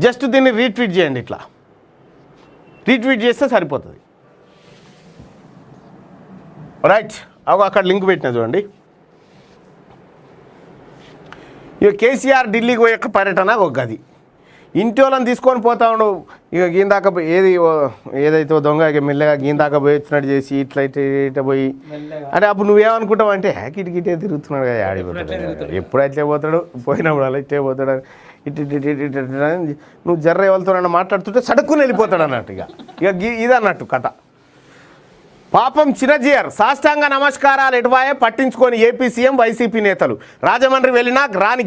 జస్ట్ దీన్ని రీట్వీట్ చేయండి. ఇట్లా రీట్వీట్ చేస్తే సరిపోతుంది. రైట్, అక్కడ లింక్ పెట్టినా చూడండి. ఇక కేసీఆర్ ఢిల్లీకి పోయే పర్యటన ఒక గది. ఇంటి వాళ్ళని తీసుకొని పోతా ఉండు. ఇక గీందాక ఏదైతే దొంగ ఇక మెల్లగా గీందాక పోయి వచ్చినట్టు చేసి ఇట్లా పోయి అంటే అప్పుడు నువ్వేమనుకుంటావు అంటే గిటే తిరుగుతున్నాడు కదా, ఆడిపోతాడు. ఎప్పుడు అట్లే పోతాడు, పోయినప్పుడు అలా ఇట్లే పోతాడు. నువ్వు జర్ర ఎవరితోనన్నా మాట్లాడుతుంటే సడుక్కుని వెళ్ళిపోతాడు అన్నట్టు. ఇక ఇది అన్నట్టు కథ. పాపం చిన్నజీయర్ సాష్టాంగ నమస్కారాలు ఎటువాయే పట్టించుకొని ఏపీ సీఎం వైసీపీ నేతలు. రాజమండ్రి వెళ్ళినా రాని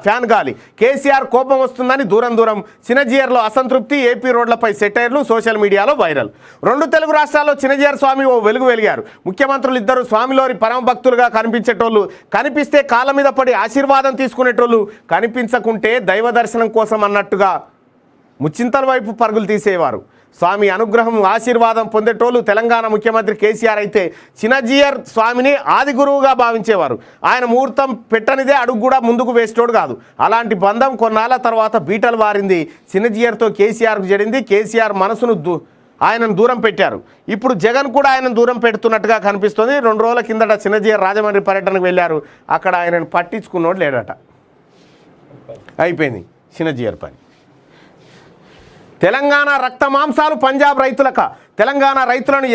ఫ్యాన్ గాలి. కేసీఆర్ కోపం వస్తుందని దూరం. చిన్నజీయర్లో అసంతృప్తి. ఏపీ రోడ్లపై సెటైర్లు సోషల్ మీడియాలో వైరల్. 2 తెలుగు రాష్ట్రాల్లో చిన్నజీయర్ స్వామి ఓ వెలిగారు. ముఖ్యమంత్రులు ఇద్దరు స్వామిలోని పరమ భక్తులుగా కనిపించేటోళ్ళు. కనిపిస్తే కాళ్ళ మీద పడి ఆశీర్వాదం తీసుకునేటోళ్ళు. కనిపించకుంటే దైవ దర్శనం కోసం అన్నట్టుగా ముచ్చింతల వైపు పరుగులు తీసేవారు. స్వామి అనుగ్రహం ఆశీర్వాదం పొందేటోళ్ళు తెలంగాణ ముఖ్యమంత్రి కేసీఆర్ అయితే చిన్నజీయర్ స్వామిని ఆది గురువుగా భావించేవారు. ఆయన ముహూర్తం పెట్టనిదే అడుగు కూడా ముందుకు వేసేటోడు కాదు. అలాంటి బంధం కొన్నాళ్ళ తర్వాత బీటలు వారింది. చిన్నజీయర్తో కేసీఆర్కు జరిగింది. కేసీఆర్ మనసును ఆయనను దూరం పెట్టారు. ఇప్పుడు జగన్ కూడా ఆయనను దూరం పెడుతున్నట్టుగా కనిపిస్తుంది. 2 రోజుల కిందట చిన్నజీయర్ రాజమండ్రి పర్యటనకు వెళ్ళారు. అక్కడ ఆయనను పట్టించుకున్నోడు లేడట. అయిపోయింది చిన్నజీయర్ పని. తెలంగాణ రక్త మాంసాలు పంజాబ్ రైతులక. తెలంగాణ రైతులను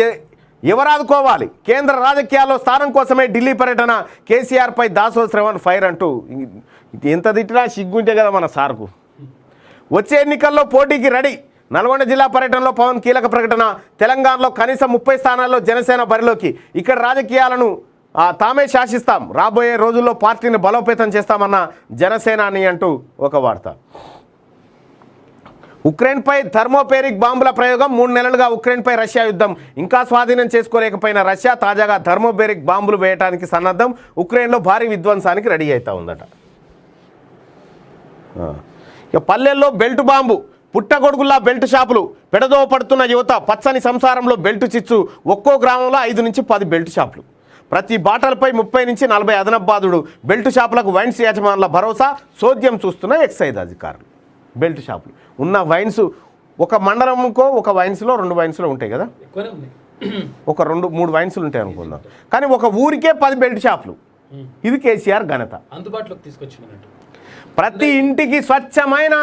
ఎవరాదుకోవాలి? కేంద్ర రాజకీయాల్లో స్థానం కోసమే ఢిల్లీ పర్యటన. కేసీఆర్పై దాసో శ్రవణ్ ఫైర్ అంటూ ఎంత తిట్టినా సిగ్గుంటే కదా మన సార్కు. వచ్చే ఎన్నికల్లో పోటీకి రెడీ. నల్గొండ జిల్లా పర్యటనలో పవన్ కీలక ప్రకటన. తెలంగాణలో కనీసం 30 స్థానాల్లో జనసేన బరిలోకి. ఇక్కడ రాజకీయాలను తామే శాసిస్తాం. రాబోయే రోజుల్లో పార్టీని బలోపేతం చేస్తామన్న జనసేనాని అంటూ ఒక వార్త. ఉక్రెయిన్పై థర్మోపేరిక్ బాంబుల ప్రయోగం. 3 నెలలుగా ఉక్రెయిన్పై రష్యా యుద్ధం. ఇంకా స్వాధీనం చేసుకోలేకపోయిన రష్యా తాజాగా థర్మోపేరిక్ బాంబులు వేయడానికి సన్నద్ధం. ఉక్రెయిన్లో భారీ విధ్వంసానికి రెడీ అవుతా ఉందట. ఇక పల్లెల్లో బెల్ట్ బాంబు. పుట్టగొడుగుల్లా బెల్ట్ షాపులు. పెడదోవ పడుతున్న యువత. పచ్చని సంసారంలో బెల్ట్ చిచ్చు. ఒక్కో గ్రామంలో 5 నుంచి 10 బెల్ట్ షాపులు. ప్రతి బాటలపై 30 నుంచి 40 అదనపు బాదుడు. బెల్ట్ షాపులకు వైన్స్ యజమానుల భరోసా. చోద్యం చూస్తున్న ఎక్సైజ్ అధికారులు. బెల్ట్ షాపులు ఉన్న వైన్స్ ఒక మండలంకో ఒక వైన్స్లో 2 వైన్స్లో ఉంటాయి కదా, ఒక 2-3 వైన్స్లు ఉంటాయి అనుకుందాం. కానీ ఒక ఊరికే 10 బెల్ట్ షాపులు. ఇది కేసీఆర్ ఘనత. అందుబాటులోకి తీసుకొచ్చినట్టు ప్రతి ఇంటికి స్వచ్ఛమైన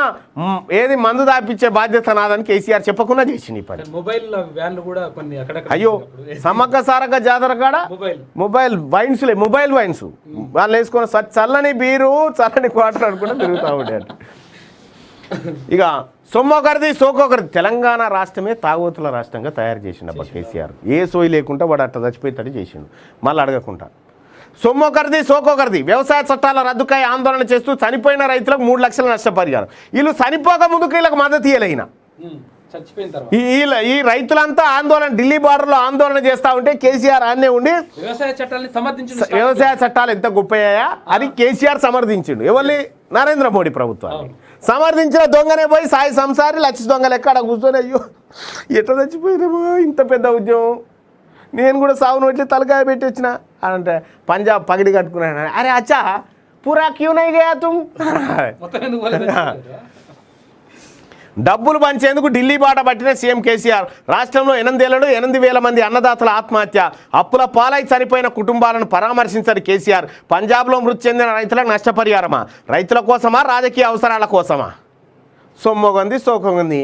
ఏది మందు దాపించే బాధ్యత నాదని కేసీఆర్ చెప్పకుండా చేసింది ఈ పని. మొబైల్ వ్యాన్లు కూడా కొన్ని అక్కడక్కడ. అయ్యో సమ్మక్క సారక్క జాతర కాడ మొబైల్ వైన్స్లే, మొబైల్ వైన్స్ వాళ్ళు వేసుకున్న చల్లని బీరు చల్లని క్వార్టర్ అనుకుంటే తిరుగుతూ ఉంటారు. ఇక సొమ్మొకరిది సోకొకరిది. తెలంగాణ రాష్ట్రమే తాగుబోతుల రాష్ట్రంగా తయారు చేసిండు కేసీఆర్. ఏ సోయి లేకుండా వాడు అట్లా చచ్చిపోయేటట్టు చేసిండు. మళ్ళీ అడగకుండా సొమ్మొకరిది సోకొకరిది. వ్యవసాయ చట్టాల రద్దుకై ఆందోళన చేస్తూ చనిపోయిన రైతులకు 3 లక్షల నష్టపరిహారం. వీళ్ళు చనిపోక ముందుకు వీళ్ళకి మద్దతు ఇయ్యలేన. ఈ రైతులంతా ఆందోళన ఢిల్లీ బార్డర్లో ఆందోళన చేస్తూ ఉంటే కేసీఆర్ ఆన్నే ఉండి వ్యవసాయ చట్టాలు ఎంత గొప్పయ్యాయా అని కేసీఆర్ సమర్థించిండు. ఎవరిని? నరేంద్ర మోడీ ప్రభుత్వాన్ని సమర్థించిన దొంగనే పోయి సాయి సంసారి లక్ష దొంగ లెక్క అక్కడ కూర్చొని అయ్యో ఎట్లా చచ్చిపోయినామో ఇంత పెద్ద ఉద్యమం, నేను కూడా సాగు నోట్లే తలకాయ పెట్టి వచ్చిన అంటే పంజాబ్ పగిడి కట్టుకున్నాను. అరే అచ్చా పూరా క్యూ నై గయా తుమ్. డబ్బులు పంచేందుకు ఢిల్లీ బాట పట్టిన సీఎం కేసీఆర్. రాష్ట్రంలో 8,000 మంది అన్నదాతల ఆత్మహత్య, అప్పుల పాలై చనిపోయిన కుటుంబాలను పరామర్శించని కేసీఆర్. పంజాబ్లో మృతి చెందిన రైతులకు నష్టపరిహారమా? రైతుల కోసమా, రాజకీయ అవసరాల కోసమా? సొమ్మొంది సోకొంది.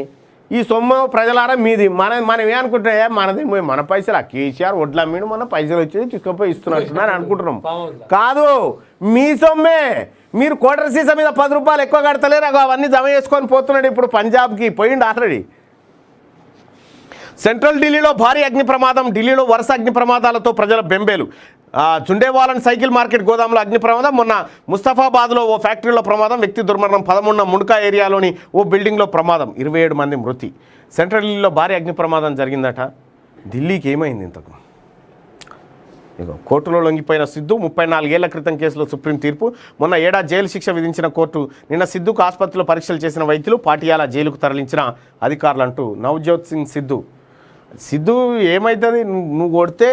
ఈ సొమ్ము ప్రజలారా మీది. మనం ఏమనుకుంటే మనది మన పైసలు కేసీఆర్ వడ్లు అమ్మిడు, మన పైసలు వచ్చి తీసుకుపోయి ఇస్తున్నట్టున్నారు అనుకుంటున్నాం. కాదు, మీ సొమ్మే. మీరు కోటర్ సీసా మీద 10 రూపాయలు ఎక్కువ కడతలేరు, అవన్నీ జమ చేసుకొని పోతున్నాడు. ఇప్పుడు పంజాబ్కి పోయిండు ఆల్రెడీ. సెంట్రల్ ఢిల్లీలో భారీ అగ్ని ప్రమాదం. ఢిల్లీలో వరుస అగ్ని ప్రమాదాలతో ప్రజల బెంబేలు. చుండేవాలన్ సైకిల్ మార్కెట్ గోదాంలో అగ్ని ప్రమాదం. మొన్న ముస్తఫాబాద్లో ఓ ఫ్యాక్టరీలో ప్రమాదం. వ్యక్తి దుర్మరణం. 13 మున్కా ఏరియాలోని ఓ బిల్డింగ్లో ప్రమాదం. 27 మంది మృతి. సెంట్రల్ ఢిల్లీలో భారీ అగ్ని ప్రమాదం జరిగిందట. ఢిల్లీకి ఏమైంది ఇంతకు? ఇగో కోర్టులో లొంగిపోయిన సిద్ధు. 34 ఏళ్ల క్రితం కేసులో సుప్రీం తీర్పు. మొన్న ఏడాది జైలు శిక్ష విధించిన కోర్టు నిన్న సిద్ధుకు ఆసుపత్రిలో పరీక్షలు చేసిన వైద్యులు పాటియాలా జైలుకు తరలించిన అధికారులు అంటూ నవజోత్ సింగ్ సిద్ధు ఏమవుతుంది, నువ్వు కొడితే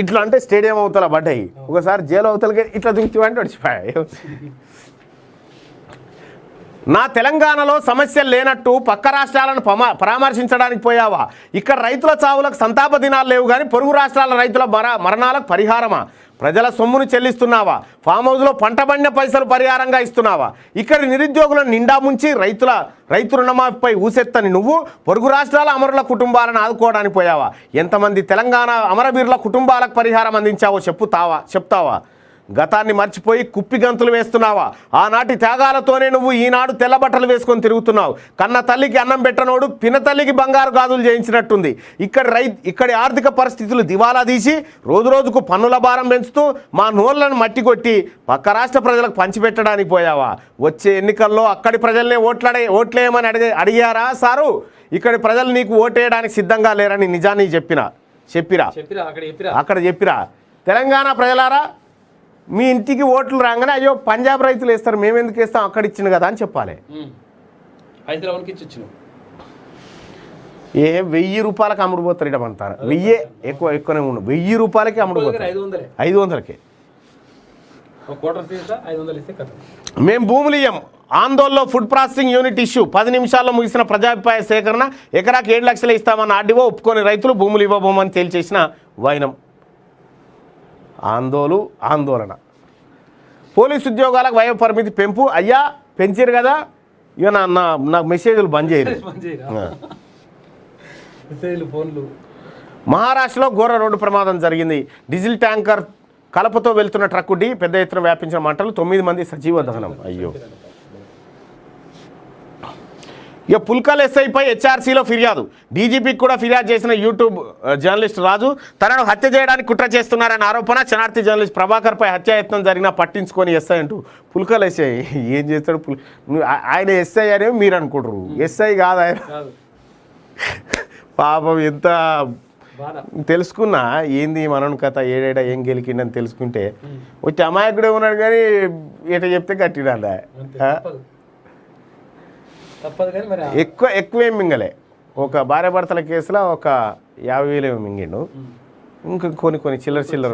ఇట్లా అంటే స్టేడియం అవతల పడ్డాయి, ఒకసారి జైలు అవతలకి ఇట్లా దిగుతావంటే వచ్చిపోయాయి. నా తెలంగాణలో సమస్యలు లేనట్టు పక్క రాష్ట్రాలను పరామర్శించడానికి పోయావా? ఇక్కడ రైతుల చావులకు సంతాప దినాలు లేవు కానీ పొరుగు రాష్ట్రాల రైతుల మరణాలకు పరిహారమా? ప్రజల సొమ్మును చెల్లిస్తున్నావా? ఫామ్ హౌస్లో పంట పండిన పైసలు పరిహారంగా ఇస్తున్నావా? ఇక్కడి నిరుద్యోగులను నిండా ముంచి రైతు రుణమాఫీపై ఊసెత్తని నువ్వు పొరుగు రాష్ట్రాల అమరుల కుటుంబాలను ఆదుకోవడానికి పోయావా? ఎంతమంది తెలంగాణ అమరవీరుల కుటుంబాలకు పరిహారం అందించావో చెప్తావా? గతాన్ని మర్చిపోయి కుప్పిగంతులు వేస్తున్నావా? ఆనాటి త్యాగాలతోనే నువ్వు ఈనాడు తెల్లబట్టలు వేసుకొని తిరుగుతున్నావు. కన్న తల్లికి అన్నం పెట్టనోడు పిన తల్లికి బంగారు గాజులు చేయించినట్టుంది. ఇక్కడి ఆర్థిక పరిస్థితులు దివాలా తీసి రోజుకు పన్నుల భారం పెంచుతూ మా నోళ్లను మట్టి కొట్టి పక్క రాష్ట్ర ప్రజలకు పంచిపెట్టడానికి పోయావా? వచ్చే ఎన్నికల్లో అక్కడి ప్రజల్నే ఓట్లేయమని అడిగారా సారు? ఇక్కడి ప్రజలు నీకు ఓటేయడానికి సిద్ధంగా లేరని నిజాన్ని చెప్పిరా. అక్కడ చెప్పిరా. తెలంగాణ ప్రజలారా, మీ ఇంటికి ఓట్లు రాగానే అయ్యో పంజాబ్ రైతులు వేస్తారు, మేము ఎందుకు వేస్తాం, అక్కడ ఇచ్చింది కదా అని చెప్పాలి. ఏ 1000 రూపాయలకి అమ్ముడుపోతారు ఇట అంటారు. 1000 ఎక్కువనే ఉండవు. 1000 రూపాయలకి అమ్ముడుపోతారు. 500కే మేము భూములు ఇయ్యం. ఆందోళనలో ఫుడ్ ప్రాసెసింగ్ యూనిట్ ఇష్యూ. 10 నిమిషాల్లో ముగిసిన ప్రజాభిప్రాయ సేకరణ. ఎకరాకి 7 లక్షలు ఇస్తామన్న ఆర్డీఓ ఒప్పుకొని రైతులు భూములు ఇవ్వబోమని తేల్చేసిన వైనం. ఆందోళన. పోలీసు ఉద్యోగాలకు వయో పరిమితి పెంపు. అయ్యా పెంచారు కదా, ఇక నాకు మెసేజ్లు బంద్ చేయరు. మహారాష్ట్రలో ఘోర రోడ్డు ప్రమాదం జరిగింది. డీజిల్ ట్యాంకర్ కలపతో వెళ్తున్న ట్రక్కు పెద్ద ఎత్తున వ్యాపించిన మంటలు. 9 మంది సజీవ దహనం. అయ్యో. ఇక పుల్కల్ ఎస్ఐపై హెచ్ఆర్సీలో ఫిర్యాదు. డీజీపీకి కూడా ఫిర్యాదు చేసిన యూట్యూబ్ జర్నలిస్ట్ రాజు తనను హత్య చేయడానికి కుట్ర చేస్తున్నారని ఆరోపణ. శనార్థి జర్నలిస్ట్ ప్రభాకర్పై హత్యాయత్నం జరిగినా పట్టించుకొని ఎస్ఐ అంటూ. పుల్కల్ ఎస్ఐ ఏం చేస్తాడు? ఆయన ఎస్ఐ అనేవి మీరు అనుకుంటారు, ఎస్ఐ కాదు ఆయన. పాపం ఎంత తెలుసుకున్నా ఏంది మనను కథ, ఏడేడ ఏం గెలికిండని తెలుసుకుంటే వచ్చి అమాయకుడే ఉన్నాడు కానీ ఎట చెప్తే కట్టిడా. ఎక్కువేం మింగలే. ఒక భార్య భర్తల కేసులో ఒక 50,000 మింగిండు. ఇంకా కొన్ని చిల్లర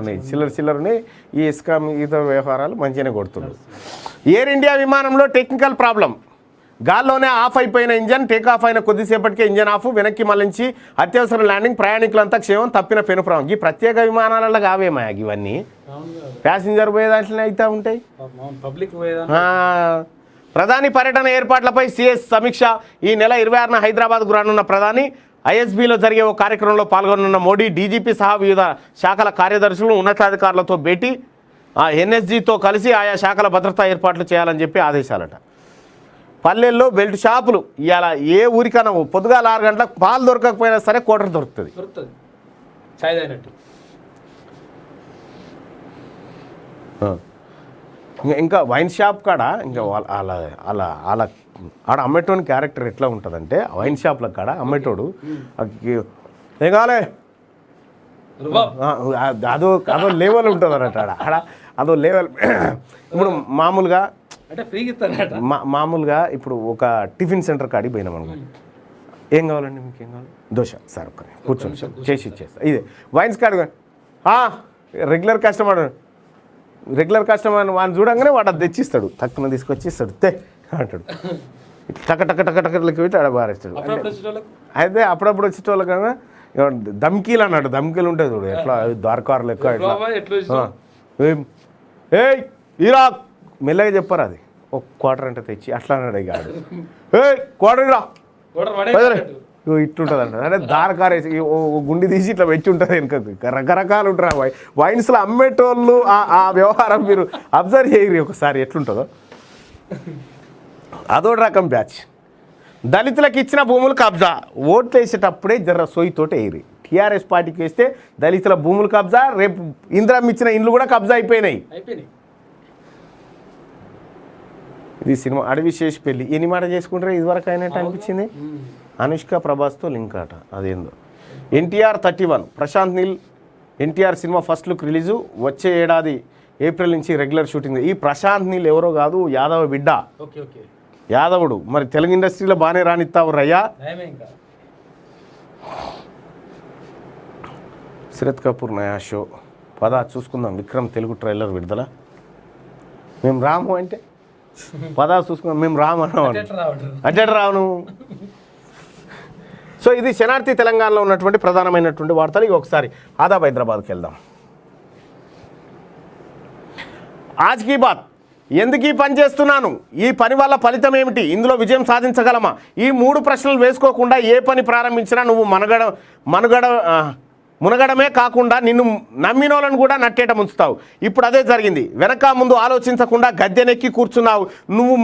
ఉన్నాయి. ఈ ఇసుక మిగతా వ్యవహారాలు మంచిగానే కొడుతుండ్రు. ఎయిర్ ఇండియా విమానంలో టెక్నికల్ ప్రాబ్లం. గాల్లోనే ఆఫ్ అయిపోయిన ఇంజన్. టేకాఫ్ అయిన కొద్దిసేపటికే ఇంజన్ ఆఫ్. వెనక్కి మళ్ళించి అత్యవసర ల్యాండింగ్. ప్రయాణికులంతా క్షేమం. తప్పిన పెనుప్రాం. ఈ ప్రత్యేక విమానాలలో కావేమా ఇవన్నీ? ప్యాసింజర్ పోయే దాంట్లోనే అవుతూ ఉంటాయి. ప్రధాని పర్యటన ఏర్పాట్లపై సీఎస్ సమీక్ష. ఈ నెల 26న హైదరాబాద్కు రానున్న ప్రధాని ఐఎస్బీలో జరిగే ఓ కార్యక్రమంలో పాల్గొనున్న మోడీ డీజీపీ సహా వివిధ శాఖల కార్యదర్శులు ఉన్నతాధికారులతో భేటీ. ఎన్ఎస్జీతో కలిసి ఆయా శాఖల భద్రతా ఏర్పాట్లు చేయాలని చెప్పి ఆదేశాలట. పల్లెల్లో బెల్ట్ షాపులు. ఇవాళ ఏ ఊరికన్నా పొద్దుగాల 6 గంటలకు పాలు దొరకకపోయినా సరే కోటర్ దొరుకుతుంది. ఇంకా వైన్ షాప్ కాడ ఇంకా అలా ఆడ అమ్మేటోని క్యారెక్టర్ ఎట్లా ఉంటుందంటే, వైన్ షాప్ల కాడ అమ్మేటోడు ఏం కావాలి అదో లెవెల్ ఉంటుంది అన్నట్టు. ఆడ అదో లెవెల్. ఇప్పుడు మామూలుగా ఇప్పుడు ఒక టిఫిన్ సెంటర్ కాడికి పోయినాం అనుకోండి, ఏం కావాలండి మీకు, ఏం కావాలి, దోశ సార్ ఒక్కనే కూర్చొని చేసి ఇచ్చేస్తా. ఇదే వైన్స్ కాడ రెగ్యులర్ కస్టమర్ వాడిని చూడంగానే వాడు అది తెచ్చిస్తాడు, తక్కువ తీసుకొచ్చి ఇస్తాడు, తే అంటాడు. టక టక టక టకలకి పెట్టి ఆడ బారేస్తాడు. అప్పుడప్పుడు వచ్చేటోళ్ళకు అయితే అప్పుడప్పుడు వచ్చేటోళ్ళ కన్నా దమ్కీలు అన్నాడు, దమ్కీలు ఉంటుంది చూడు ఎట్లా ద్వారకారు లెక్క ఎట్లా ఎట్లా చూసినావు? ఏయ్ ఈరా మెల్లగా చెప్పారు అది ఒక క్వార్టర్ అంటే తెచ్చి అట్లా అన్నాడు ఇక ఆడు. ఏయ్ క్వార్టర్ రా ఓటర్ వాడే ఇట్లుంటుంది అంట అంటే దారకార గుండి తీసి ఇట్లా పెట్టి ఉంటుంది వెనుకకు రకరకాలు ఉంటారు వైన్స్లో అమ్మేటోళ్ళు ఆ వ్యవహారం మీరు అబ్జర్వ్ చేయరు ఒకసారి ఎట్లుంటుందో. అదో రకం బ్యాచ్. దళితులకు ఇచ్చిన భూములు కబ్జా, ఓట్లు వేసేటప్పుడే జర్ర సోయితోటి వేయరు. టీఆర్ఎస్ పార్టీకి వేస్తే దళితుల భూములు కబ్జా, రేపు ఇందిరమ్మ ఇచ్చిన ఇండ్లు కూడా కబ్జా అయిపోయినాయి. ఇది సినిమా అడవి శేషి పెళ్ళి ఎన్ని మాట చేసుకుంటారు ఇదివరకు అయినట్టు అనిపించింది. అనుష్క ప్రభాస్తో లింక్ అట అదేందో. ఎన్టీఆర్ 31 ప్రశాంత్ నీల్ ఎన్టీఆర్ సినిమా ఫస్ట్ లుక్ రిలీజు వచ్చే ఏడాది ఏప్రిల్ నుంచి రెగ్యులర్ షూటింగ్. ఈ ప్రశాంత్ నీల్ ఎవరో కాదు, యాదవ బిడ్డ, యాదవుడు. మరి తెలుగు ఇండస్ట్రీలో బాగానే రానిస్తావు రయ్యా. శరత్ కపూర్ నయా షో పదా చూసుకుందాం. విక్రమ్ తెలుగు ట్రైలర్ విడుదల. మేము రాము అంటే పదా చూసుకుందాం. మేము రాము అన్నాం అడ్డెట్ రావును. సో ఇది శనార్థి తెలంగాణలో ఉన్నటువంటి ప్రధానమైనటువంటి వార్తలు. ఇక ఒకసారి ఆదాబ్ హైదరాబాద్కి వెళ్దాం. ఆజ్ కీ బాత్. ఎందుకు ఈ పని చేస్తున్నాను, ఈ పని వల్ల ఫలితం ఏమిటి, ఇందులో విజయం సాధించగలమా, ఈ 3 ప్రశ్నలు వేసుకోకుండా ఏ పని ప్రారంభించినా నువ్వు మునగడమే కాకుండా నిన్ను నమ్మినోళ్ళను కూడా నట్టేట ముంచుతావు. ఇప్పుడు అదే జరిగింది. వెనక ముందు ఆలోచించకుండా గద్దెనెక్కి కూర్చున్నావు. నువ్వు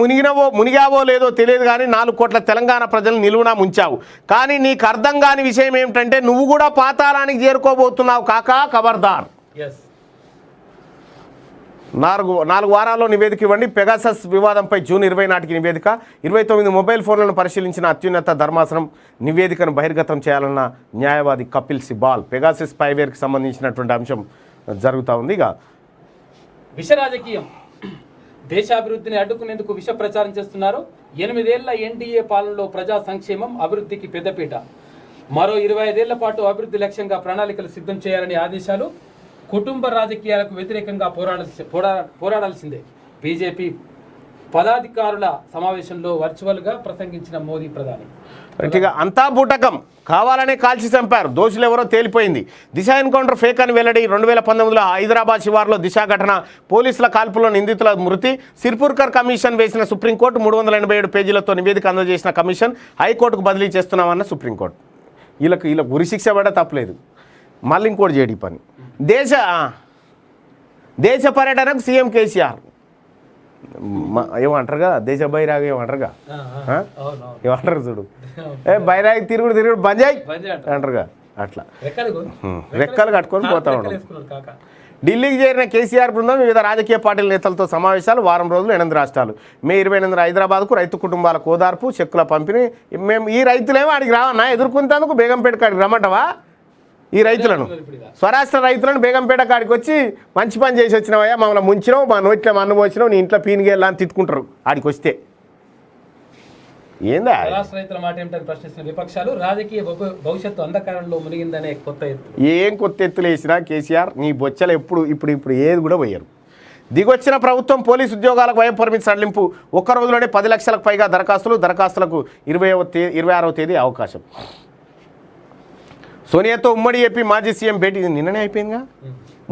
మునిగావో లేదో తెలియదు కానీ 4 కోట్ల తెలంగాణ ప్రజలు నిలువునా ముంచావు. కానీ నీకు అర్థం కాని విషయం ఏమిటంటే నువ్వు కూడా పాతాళానికి చేరుకోబోతున్నావు కాకా, ఖబర్దార్. 4 వారాల్లో నివేదిక ఇవ్వండి. పెగాసస్ వివాదంపై జూన్ 20 నాటికి నివేదిక. 29 మొబైల్ ఫోన్లను పరిశీలించిన అత్యున్నత ధర్మాసనం నివేదికను బహిర్గతం చేయాలన్న న్యాయవాది కపిల్ సిబాల్. పెగాసస్ స్పైవేర్కి సంబంధించినటువంటి అంశం జరుగుతూ ఉంది. ఇక విష రాజకీయం. దేశాభివృద్ధిని అడ్డుకునేందుకు విష ప్రచారం చేస్తున్నారు. 8 ఏళ్ల ఎన్డీఏ పాలనలో ప్రజా సంక్షేమం, అభివృద్ధికి పెద్దపీట. మరో 25 ఏళ్ల పాటు అభివృద్ధి లక్ష్యంగా ప్రణాళికలు సిద్ధం చేయాలని ఆదేశాలు. కుటుంబ రాజకీయాలకు వ్యతిరేకంగా పోరాడాల్సిందే. బీజేపీ పదాధికారుల సమావేశంలో వర్చువల్గా ప్రసంగించిన మోదీ ప్రధాని. ఇక అంతా బూటకం, కావాలనే కాల్చి చంపారు, దోషులు ఎవరో తేలిపోయింది. దిశ ఎన్కౌంటర్ ఫేక్ అని వెల్లడి. 2019లో హైదరాబాద్ శివార్లో దిశ ఘటన, పోలీసుల కాల్పుల్లో నిందితుల మృతి. సిర్పూర్కర్ కమిషన్ వేసిన సుప్రీంకోర్టు 387 పేజీలతో నివేదిక అందజేసిన కమిషన్ హైకోర్టుకు బదిలీ చేస్తున్నామన్న సుప్రీంకోర్టు. వీళ్ళకు ఉరిశిక్ష పడ తప్పలేదు, మళ్ళీ ఇంకోటి చేయడి పని. దేశ పర్యటనకు సీఎం కేసీఆర్ ఏమంటారుగా, దేశ బైరాగ్ ఏమంటారుగా, ఏమంటారు చూడు, బైరాగ్ తిరుగుడు బంజాయ్ అంటారుగా, అట్లా రెక్కలు కట్టుకొని పోతా ఉన్నాం. ఢిల్లీకి చేరిన కేసీఆర్ బృందం వివిధ రాజకీయ పార్టీల నేతలతో సమావేశాలు. వారం రోజులు 8 రాష్ట్రాలు. మే 28 హైదరాబాద్కు రైతు కుటుంబాలకు ఓదార్పు, చెక్కుల పంపిణీ. మేము ఈ రైతులేమో అడిగి రావన్నా, ఎదుర్కొంటేందుకు బేగంపేట కాడికి రమ్మంటావా? ఈ రైతులను, స్వరాష్ట్ర రైతులను బేగంపేట కాడికి వచ్చి మంచి పని చేసి వచ్చినావయ్యా, మమ్మల్ని ముంచినావు, మా నోట్లో మన్ను పోసినావు, నీ ఇంట్లో పీనిగేళ్ళ అని తిట్టుకుంటారు ఆడికి వస్తే. ఏందా రాష్ట్ర రైతుల మాట ఏమిటని ప్రశ్నిస్తున్న విపక్షాలు. రాజకీయ భవిష్యత్తు అంధకారంలో మునిగిందనే కొత్త ఎత్తు. ఏం కొత్త ఎత్తులు వేసినా కేసీఆర్ నీ బొచ్చలు ఇప్పుడు ఏది కూడా పోయారు. దిగొచ్చిన ప్రభుత్వం పోలీసు ఉద్యోగాలకు వయం పరిమితి సడలింపు. ఒక్క రోజులోనే 10 లక్షలకు పైగా దరఖాస్తులకు 26వ తేదీ అవకాశం. సోనియాతో ఉమ్మడి ఏపీ మాజీ సీఎం భేటీ నిన్ననే అయిపోయిందిగా.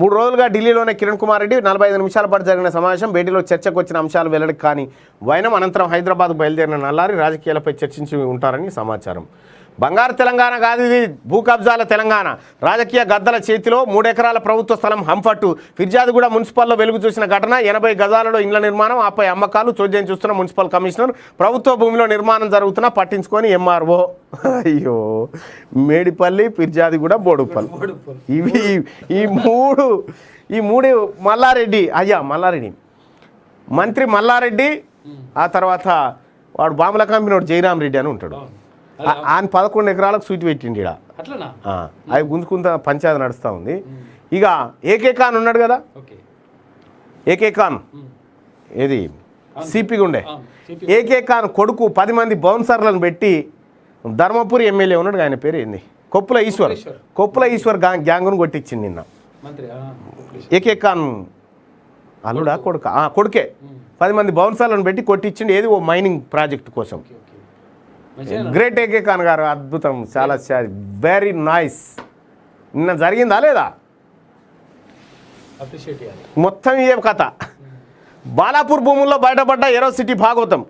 3 రోజులుగా ఢిల్లీలోనే కిరణ్ కుమార్ రెడ్డి 45 నిమిషాల పాటు జరిగిన సమావేశం. భేటీలో చర్చకు వచ్చిన అంశాలు వెల్లడికి కానీ వైనం. అనంతరం హైదరాబాద్ బయలుదేరిన నల్లారి రాజకీయాలపై చర్చించి ఉంటారని సమాచారం. బంగారు తెలంగాణ కాదు ఇది, భూ కబ్జాల తెలంగాణ. రాజకీయ గద్దల చేతిలో 3 ఎకరాల ప్రభుత్వ స్థలం హంఫట్టు. ఫిర్యాదుగూడ మున్సిపల్లో వెలుగు చూసిన ఘటన. 80 గజాలలో ఇండ్ల నిర్మాణం, ఆపై అమ్మకాలు. చోద్యం చూస్తున్న మున్సిపల్ కమిషనర్. ప్రభుత్వ భూమిలో నిర్మాణం జరుగుతున్నా పట్టించుకొని ఎంఆర్ఓ. అయ్యో, మేడిపల్లి, ఫిర్యాదుగూడ, బోడుపల్లి, ఇవి ఈ మూడు మల్లారెడ్డి. మల్లారెడ్డి మంత్రి మల్లారెడ్డి, ఆ తర్వాత వాడు బాముల కంపెనీ వాడు జయరాం రెడ్డి అని ఉంటాడు. ఆయన 11 ఎకరాలకు సూచి పెట్టిండి ఇక్కడ. అవి గుంజుకుంటా పంచాయతీ నడుస్తూ ఉంది. ఇక ఏకే ఖాన్ ఉన్నాడు కదా, ఏకే ఖాన్ ఏది సిపిగా ఉండే ఏకే ఖాన్ కొడుకు 10 మంది బౌన్సర్లను పెట్టి ధర్మపురి ఎమ్మెల్యే ఉన్నాడు, ఆయన పేరు ఏంది, కొప్పుల ఈశ్వర్ గ్యాంగును కొట్టించింది నిన్న. ఏకే ఖాన్ అల్లుడా కొడుక కొడుకే 10 మంది బౌన్సర్లను పెట్టి కొట్టించిండు. ఏది ఓ మైనింగ్ ప్రాజెక్ట్ కోసం. ఓకే ఓకే మంచిగా గ్రేట్ ఏకే ఖాన్ గారు అద్భుతం, చాలా వెరీ నైస్. నిన్న జరిగిందా లేదా అప్రిషియేట్ చేయాలి. మొత్తం ఏ కథ. బాలాపూర్ భూముల్లో బయటపడ్డ ఏరో సిటీ భాగవతం.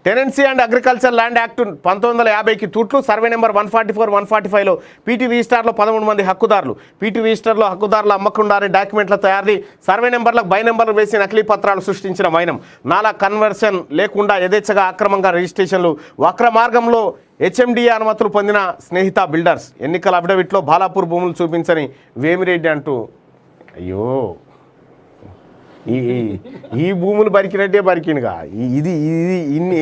Tenancy and agriculture land act 1950కి తూట్లు. సర్వే నెంబర్ 144, 145లో పీటీ రిజిస్టార్లో 13 మంది హక్కుదారులు. పీటీ రిజిస్టార్లో హక్కుదారులు అమ్మకుండానే డాక్యుమెంట్ల తయారీ, సర్వే నెంబర్లకు బై నెంబర్లు వేసి నకిలీ పత్రాలు సృష్టించిన వైనం. నాలా కన్వర్షన్ లేకుండా యథేచ్ఛగా అక్రమంగా రిజిస్ట్రేషన్లు. వక్ర మార్గంలో హెచ్ఎండిఏ అనుమతులు పొందిన స్నేహిత బిల్డర్స్. ఎన్నికల అఫిడవిట్లో బాలాపూర్ భూములు చూపించని వేమిరెడ్డి అంటూ. అయ్యో, ఈ భూములు బరికినట్టే బరికిండుగా. ఇది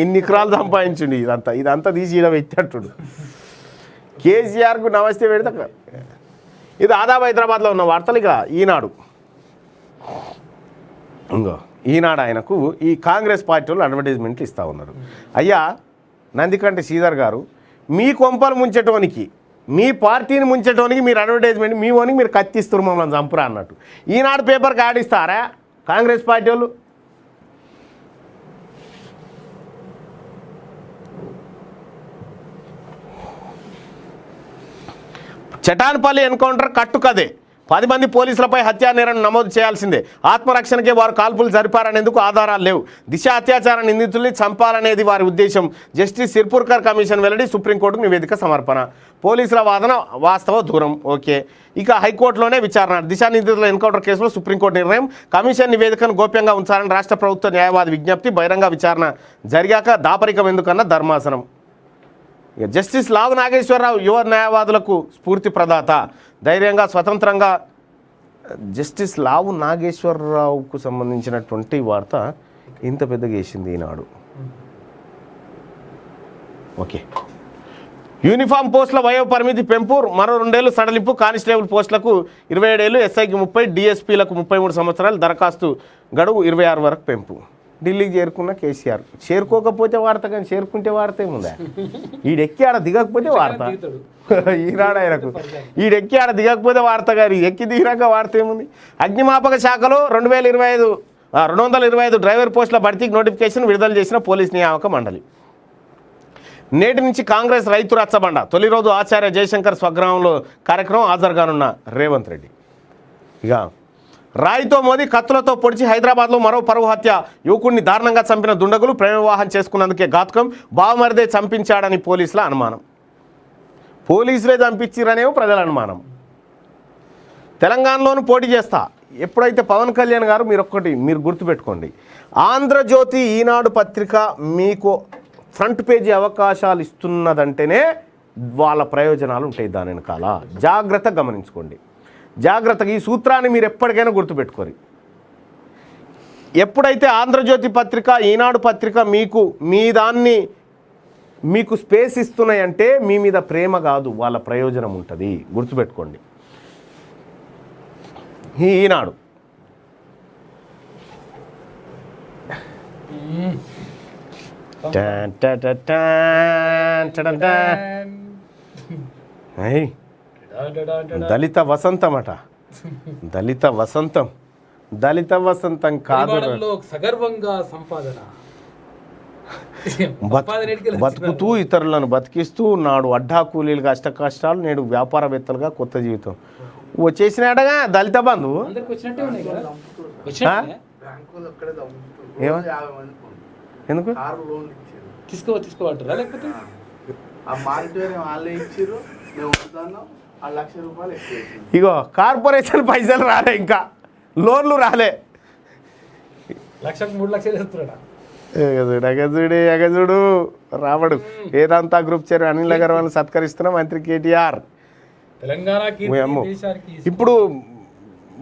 ఎన్ని ఎకరాలు సంపాదించండి. ఇదంతా తీసి ఇలా పెట్టట్టుడు. కేసీఆర్కు నమస్తే పెడితే ఇది ఆదాబ్ హైదరాబాద్లో ఉన్న వార్తలు. ఇక ఈనాడు ఈనాడు ఆయనకు ఈ కాంగ్రెస్ పార్టీ వాళ్ళు అడ్వర్టైజ్మెంట్లు ఇస్తూ ఉన్నారు. అయ్యా నందికంటి శ్రీధర్ గారు, మీ కొంపలు ముంచటోనికి, మీ పార్టీని ముంచటోనికి మీరు అడ్వర్టైజ్మెంట్, మీ ఓనికి మీరు కత్తిస్తారు మమ్మల్ని చంపురా అన్నట్టు. ఈనాడు పేపర్కి ఆడిస్తారా కాంగ్రెస్ పార్టీ వాళ్ళు? చటాన్పల్లి ఎన్కౌంటర్ కట్టుకదే. 10 మంది పోలీసులపై హత్యా నేరం నమోదు చేయాల్సిందే. ఆత్మరక్షణకే వారు కాల్పులు జరిపారనేందుకు ఆధారాలు లేవు. దిశ అత్యాచార నిందితుల్ని చంపాలనేది వారి ఉద్దేశం. జస్టిస్ సిర్పూర్కర్ కమిషన్ వెల్లడి, సుప్రీంకోర్టుకు నివేదిక సమర్పణ. పోలీసుల వాదన వాస్తవ దూరం. ఓకే, ఇక హైకోర్టులోనే విచారణ. దిశ నిందితుల ఎన్కౌంటర్ కేసులో సుప్రీంకోర్టు నిర్ణయం. కమిషన్ నివేదికను గోప్యంగా ఉంచాలని రాష్ట్ర ప్రభుత్వ న్యాయవాది విజ్ఞప్తి. బహిరంగ విచారణ జరిగాక దాపరికం ఎందుకన్న ధర్మాసనం. ఇక జస్టిస్ లావు నాగేశ్వరరావు యువ న్యాయవాదులకు స్ఫూర్తి ప్రదాత. ధైర్యంగా స్వతంత్రంగా. జస్టిస్ లావు నాగేశ్వరరావుకు సంబంధించినటువంటి వార్త ఇంత పెద్దగా వేసింది ఈనాడు. ఓకే, యూనిఫామ్ పోస్టుల వయో పరిమితి పెంపు, మరో 2 ఏళ్లు సడలింపు. కానిస్టేబుల్ పోస్టులకు 27 ఏళ్ళు, ఎస్ఐకి 30, డిఎస్పీలకు 33 సంవత్సరాలు. దరఖాస్తు గడువు 26 వరకు పెంపు. ఢిల్లీకి చేరుకున్న కేసీఆర్. చేరుకోకపోతే వార్త, కానీ చేరుకుంటే వార్త ఏముందా? ఈడెక్కి ఆడ దిగకపోతే వార్త. ఈనాడు ఆయనకు ఈడెక్కి ఆడ దిగకపోతే వార్త, కానీ ఎక్కి దిగినాక వార్త ఏముంది? అగ్నిమాపక శాఖలో 225 డ్రైవర్ పోస్టుల భర్తీకి నోటిఫికేషన్ విడుదల చేసిన పోలీస్ నియామక మండలి. నేటి నుంచి కాంగ్రెస్ రైతు రచ్చబండ. తొలి రోజు ఆచార్య జయశంకర్ స్వగ్రామంలో కార్యక్రమం. హాజరుగానున్న రేవంత్ రెడ్డి. ఇక రాయితో మోదీ, కత్తులతో పొడిచి హైదరాబాద్లో మరో పరువు హత్య. యువకుడిని దారుణంగా చంపిన దుండగులు. ప్రేమ వివాహం చేసుకున్నందుకే ఘాతుకం. బావమరిదే చంపించాడని పోలీసుల అనుమానం. పోలీసులే చంపించారనేమో ప్రజల అనుమానం. తెలంగాణలోనూ పోటీ చేస్తా. ఎప్పుడైతే పవన్ కళ్యాణ్ గారు, మీరు గుర్తుపెట్టుకోండి, ఆంధ్రజ్యోతి ఈనాడు పత్రిక మీకు ఫ్రంట్ పేజీ అవకాశాలు ఇస్తున్నదంటేనే వాళ్ళ ప్రయోజనాలు ఉంటాయి దాని వెనకాల. జాగ్రత్తగా గమనించుకోండి. జాగ్రత్తగా ఈ సూత్రాన్ని మీరు ఎప్పటికైనా గుర్తుపెట్టుకోరు. ఎప్పుడైతే ఆంధ్రజ్యోతి పత్రిక, ఈనాడు పత్రిక మీకు స్పేస్ ఇస్తున్నాయంటే మీ మీద ప్రేమ కాదు, వాళ్ళ ప్రయోజనం ఉంటుంది. గుర్తుపెట్టుకోండి. ఈనాడు దళిత వసంతం అట. దళిత వసంతం కాదు, సగర్వంగా సంపాదన. బతుకుతూ ఇతరులను బతికిస్తూ నాడు అడ్డా కూలీలుగా అష్ట కష్టాలు, నేడు వ్యాపారవేత్తలుగా కొత్త జీవితం వచ్చేసినాడగా దళిత బంధు. ఎందుకు తీసుకోమంటారా? లేకపోతే ఇగో కార్పొరేషన్ పైసలు రాలే, ఇంకా లోన్లు రాలే. 1,00,000 3,00,000 ఇస్తున్నాడా? ఎగజుడు రావడు. ఏదంతా గ్రూప్ చైర్మన్ అనిల్ అగర్వాల్ సత్కరిస్తున్న మంత్రి కేటీఆర్. ఇప్పుడు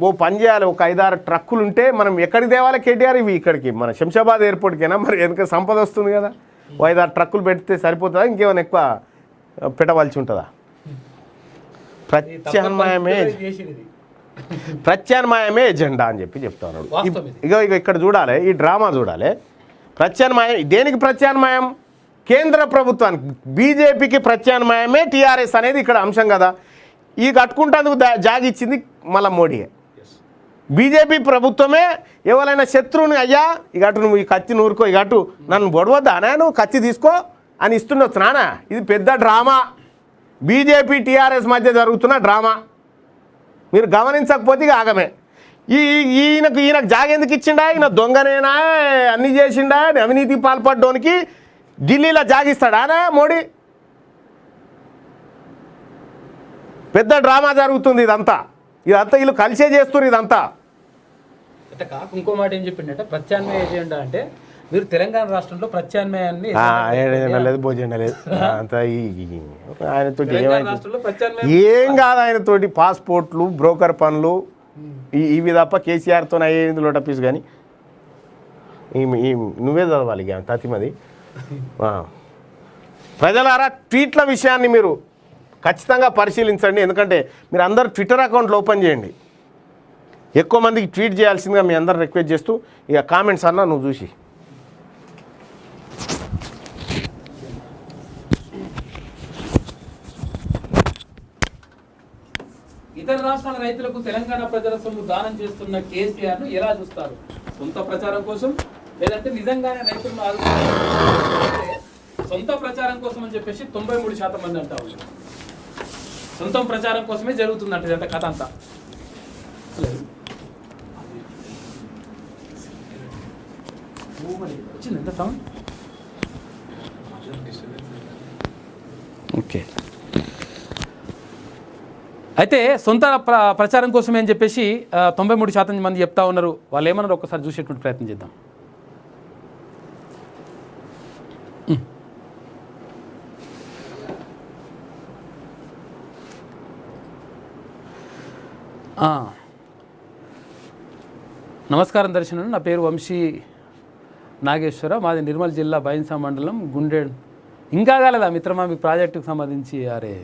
ఓ పని చేయాలి. ఒక 5-6 ట్రక్కులు ఉంటే మనం ఎక్కడికి తేవాలి కేటీఆర్? ఇవి ఇక్కడికి మన శంషాబాద్ ఎయిర్పోర్ట్కైనా. మరి వెనక సంపద వస్తుంది కదా. ఓ 5-6 ట్రక్కులు పెడితే సరిపోతుందా? ఇంకేమైనా ఎక్కువ పెట్టవలసి ఉంటుందా? ప్రత్యామ్నాయమే ఎజెండా అని చెప్తాను. ఇక ఇక్కడ చూడాలి, ఈ డ్రామా చూడాలి. ప్రత్యామ్నాయం దేనికి? ప్రత్యామ్నాయం కేంద్ర ప్రభుత్వానికి, బీజేపీకి ప్రత్యామ్నాయమే టీఆర్ఎస్ అనేది ఇక్కడ అంశం కదా. ఈ కట్టుకుంటేందుకు జాగిచ్చింది మళ్ళీ మోడీయే. బీజేపీ ప్రభుత్వమే ఎవరైనా శత్రువుని అయ్యా ఇక అటు నువ్వు ఈ కత్తి నూరుకో ఇక అటు నన్ను బొడవద్దా అనే నువ్వు కత్తి తీసుకో అని ఇస్తుండొచ్చు నానా. ఇది పెద్ద డ్రామా, బీజేపీ టీఆర్ఎస్ మధ్య జరుగుతున్న డ్రామా. మీరు గమనించకపోతే ఇక ఆగమే. ఈయనకు జాగెందుకు ఇచ్చిండా? ఈయన దొంగనేనా, అన్నీ చేసిండా, అవినీతి పాల్పడ్డోనికి ఢిల్లీలో జాగిస్తాడానా మోడీ? పెద్ద డ్రామా జరుగుతుంది ఇదంతా వీళ్ళు కలిసే చేస్తున్నారు ఇదంతా. అంటే కాక ఇంకో మాట ఏం చెప్పిండే ప్రత్యామ్నాయ ఎజెండా అంటే మీరు తెలంగాణ రాష్ట్రంలో ప్రత్యామ్నాయాన్ని లేదు భోజనం లేదు అంత ఆయనతో రాష్ట్రంలో ప్రత్యామ్నాయం ఏం కాదు. ఆయనతోటి పాస్పోర్ట్లు బ్రోకర్ పనులు ఇవి తప్ప కేసీఆర్తో అయ్యేది లోటపీస్. కానీ నువ్వే చదవాలి ఇక తతిమది. ప్రజలారా ట్వీట్ల విషయాన్ని మీరు ఖచ్చితంగా పరిశీలించండి. ఎందుకంటే మీరు అందరు ట్విట్టర్ అకౌంట్లు ఓపెన్ చేయండి. ఎక్కువ మందికి ట్వీట్ చేయాల్సిందిగా మీ అందరు రిక్వెస్ట్ చేస్తూ ఇక కామెంట్స్ అన్నా నువ్వు చూసి ఇతర రాష్ట్రాల రైతులకు తెలంగాణ ప్రజల సొమ్ము దానం చేస్తున్న కేసీఆర్ను ఎలా చూస్తారు? సొంత ప్రచారం కోసం లేదంటే నిజంగానే రైతులను ఆదుకుంటారు? సొంత ప్రచారం కోసం అని చెప్పేసి 93% మంది అంటా ఉన్నారు. సొంత ప్రచారం కోసమే జరుగుతుందంట ఇదంతా కథ అంతా. వచ్చింది ఎంత సౌండ్? ఓకే. అయితే సొంత ప్రచారం కోసమే అని చెప్పేసి 93% మంది చెప్తా ఉన్నారు. వాళ్ళు ఏమన్నారు ఒక్కసారి చూసేటువంటి ప్రయత్నం చేద్దాం. నమస్కారం దర్శనం, నా పేరు వంశీ నాగేశ్వర, మాది నిర్మల్ జిల్లా బైన్సా మండలం గుండె. ఇంకా కాలేదా మిత్రమా మీ ప్రాజెక్టుకు సంబంధించి? అరే